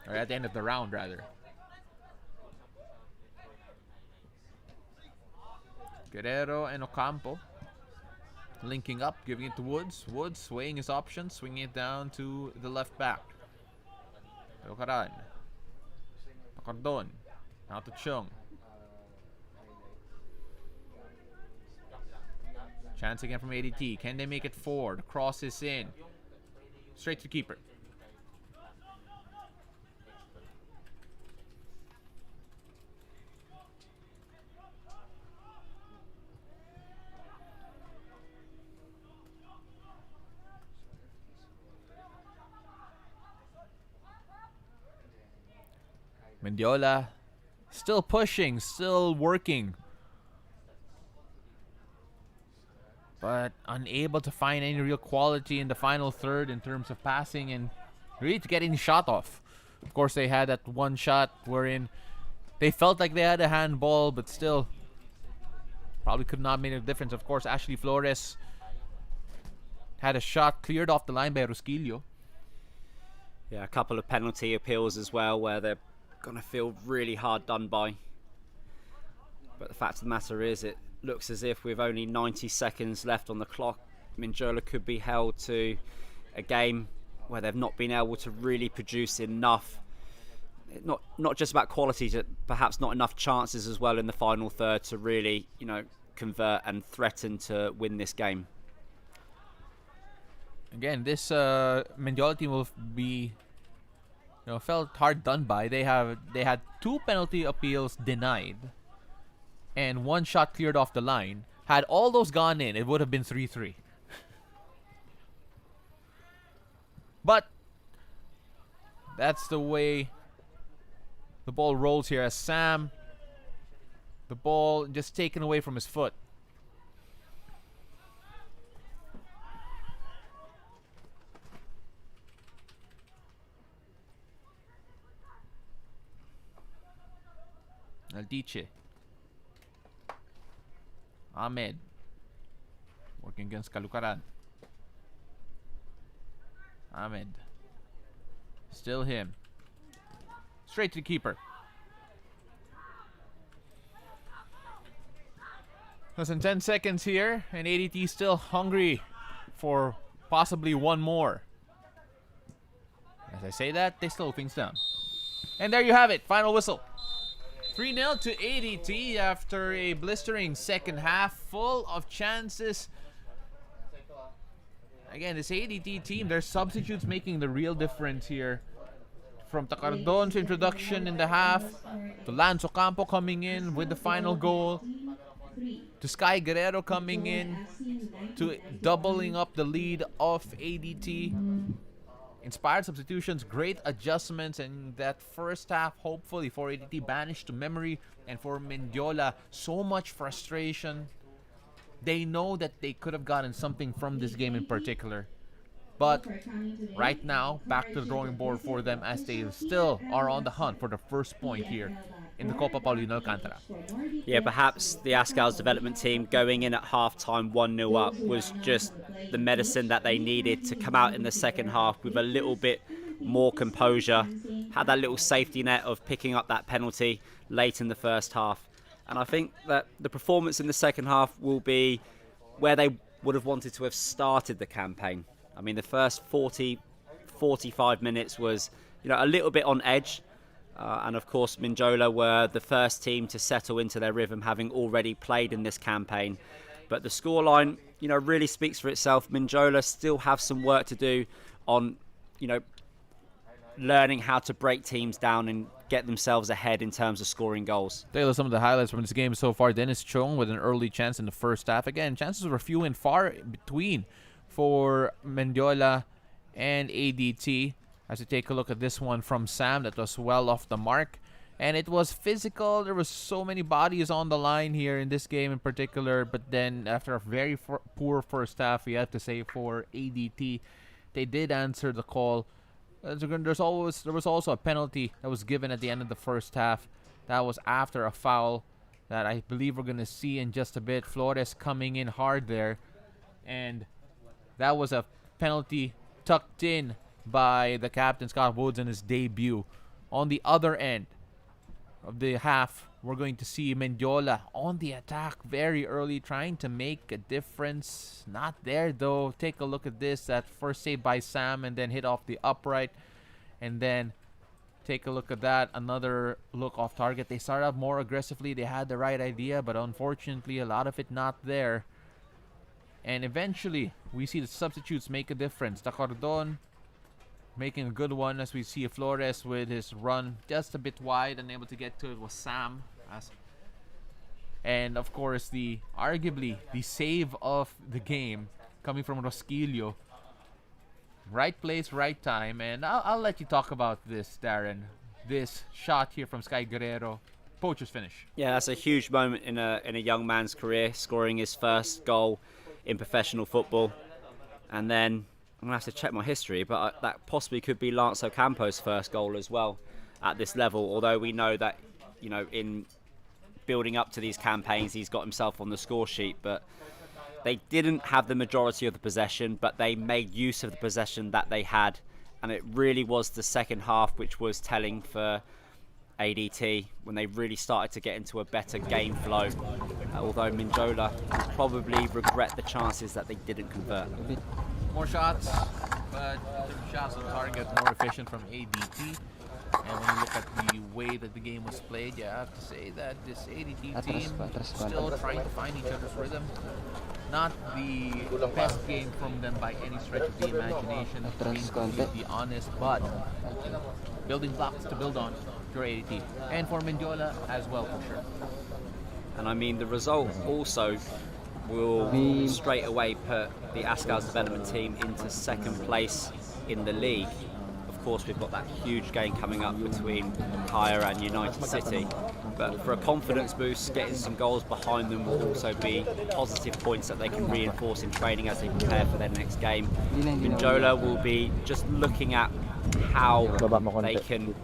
or at the end of the round rather. Guerrero and Ocampo linking up, giving it to Woods. Woods swaying his options, swinging it down to the left back. Ocaran. Pacardon. Out to Chung. Chance again from ADT. Can they make it 4? The cross is in. Straight to keeper. Mendiola still pushing, still working, but unable to find any real quality in the final third in terms of passing and really to get any shot off. Of course, they had that one shot wherein they felt like they had a handball, but still probably could not make a difference. Of course, Ashley Flores had a shot cleared off the line by Rosquillo. Yeah, a couple of penalty appeals as well where they're going to feel really hard done by. But the fact of the matter is, it looks as if with only 90 seconds left on the clock, Mendiola could be held to a game where they've not been able to really produce enough. Not just about quality, but perhaps not enough chances as well in the final third to really, convert and threaten to win this game. Again, this Mendiola team will be felt hard done by. They had 2 penalty appeals denied and 1 shot cleared off the line. Had all those gone in, it would have been 3-3. But that's the way the ball rolls here as Sam, the ball just taken away from his foot. Aldiger. Ahmed. Working against Calucaran. Ahmed. Still him. Straight to the keeper. Less than 10 seconds here, and ADT still hungry for possibly one more. As I say that, they slow things down. And there you have it. Final whistle. 3-0 to ADT after a blistering second half full of chances. Again, this ADT team, their substitutes making the real difference here from Tacardon's introduction in the half, to Lance Ocampo coming in with the final goal, to Sky Guerrero coming in, to doubling up the lead of ADT. Inspired substitutions, great adjustments in that first half, hopefully for ADT, banished to memory. And for Mendiola, so much frustration. They know that they could have gotten something from this game in particular. But right now, back to the drawing board for them as they still are on the hunt for the first point here in the Copa Paulino Alcantara. Yeah, perhaps the Azkals development team going in at half-time 1-0 up was just the medicine that they needed to come out in the second half with a little bit more composure. Had that little safety net of picking up that penalty late in the first half. And I think that the performance in the second half will be where they would have wanted to have started the campaign. I mean, the first 45 minutes was, a little bit on edge. And of course, Mendiola were the first team to settle into their rhythm, having already played in this campaign. But the scoreline, really speaks for itself. Mendiola still have some work to do on, learning how to break teams down and get themselves ahead in terms of scoring goals. Taylor, some of the highlights from this game so far. Dennis Chong with an early chance in the first half. Again, chances were few and far between for Mendiola and ADT. As we take a look at this one from Sam, that was well off the mark. And it was physical. There was so many bodies on the line here in this game in particular. But then after a very poor first half, we have to say, for ADT, they did answer the call. There was also a penalty that was given at the end of the first half. That was after a foul that I believe we're going to see in just a bit. Flores coming in hard there. And that was a penalty tucked in by the captain, Scott Woods, in his debut. On the other end of the half, we're going to see Mendiola on the attack very early, trying to make a difference. Not there, though. Take a look at this. That first save by Sam and then hit off the upright. And then take a look at that. Another look off target. They started out more aggressively. They had the right idea, but unfortunately, a lot of it not there. And eventually, we see the substitutes make a difference. Tacardon making a good one, as we see Flores with his run just a bit wide, unable to get to it was Sam. And of course, arguably the save of the game coming from Rosquillo. Right place, right time. And I'll let you talk about this, Darren. This shot here from Sky Guerrero. Poacher's finish. Yeah, that's a huge moment in a young man's career, scoring his first goal in professional football. And then I'm going to have to check my history, but that possibly could be Lance Ocampo's first goal as well at this level. Although we know that, in building up to these campaigns, he's got himself on the score sheet. But they didn't have the majority of the possession, but they made use of the possession that they had. And it really was the second half which was telling for ADT when they really started to get into a better game flow. Although Mendiola probably regret the chances that they didn't convert. More shots, but shots on target more efficient from ADT. And when you look at the way that the game was played, you have to say that this ADT team still trying to find each other's rhythm. Not the best game from them by any stretch of the imagination, to be honest, but building blocks to build on for ADT. And for Mendiola as well, for sure. And I mean, the result also will straight away put the Azkals development team into second place in the league. Of course, we've got that huge game coming up between Kaya and United City. But for a confidence boost, getting some goals behind them will also be positive points that they can reinforce in training as they prepare for their next game. Mendiola will be just looking at how they can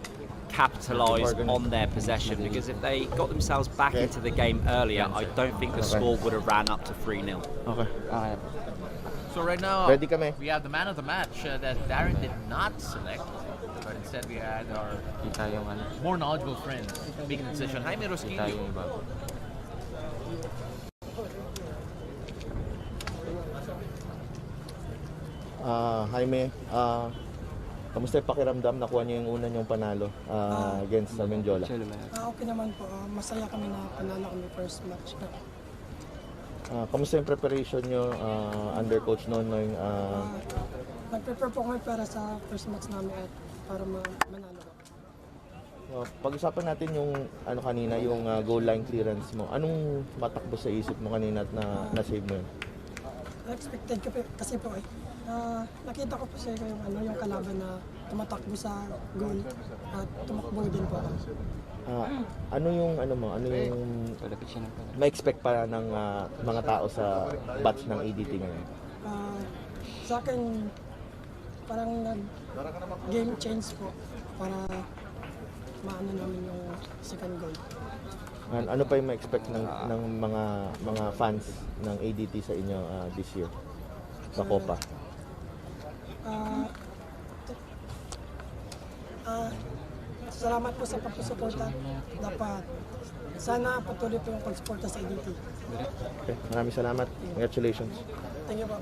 capitalise on their possession, because if they got themselves back into the game earlier, I don't think the score would have ran up to 3-0. Okay. So right now, Ready kami. we have the man of the match that Darren did not select, but instead we had our more knowledgeable friends making the decision. Jaime Rosquillo. Jaime, kamusta yung pakiramdam? Nakuha niyo yung una niyong panalo against Mendiola. Okay naman po. Masaya kami na panalo kami first match. Kamusta yung preparation niyo under Coach Nonoy? Nag-prepare po kami para sa first match namin at para manalo. Pag-usapan natin yung ano kanina, yung goal line clearance mo. Anong matakbo sa isip mo kanina at na-save mo yun? Unexpected ko kasi po nakita ko po siya yung kalaban na tumatakbo sa goal at tumakbo din po ako. Ano yung ma-expect pa ng mga tao sa batch ng ADT ngayon? Sa akin, parang nag-game change po para maano namin yung second goal. Ano pa yung ma-expect ng mga fans ng ADT sa inyo this year sa Copa? Salamat po sa pagsusuporta. Dapat sana patuloy po yung pagsuporta sa ADT. Okay, maraming salamat. Congratulations. Thank you po.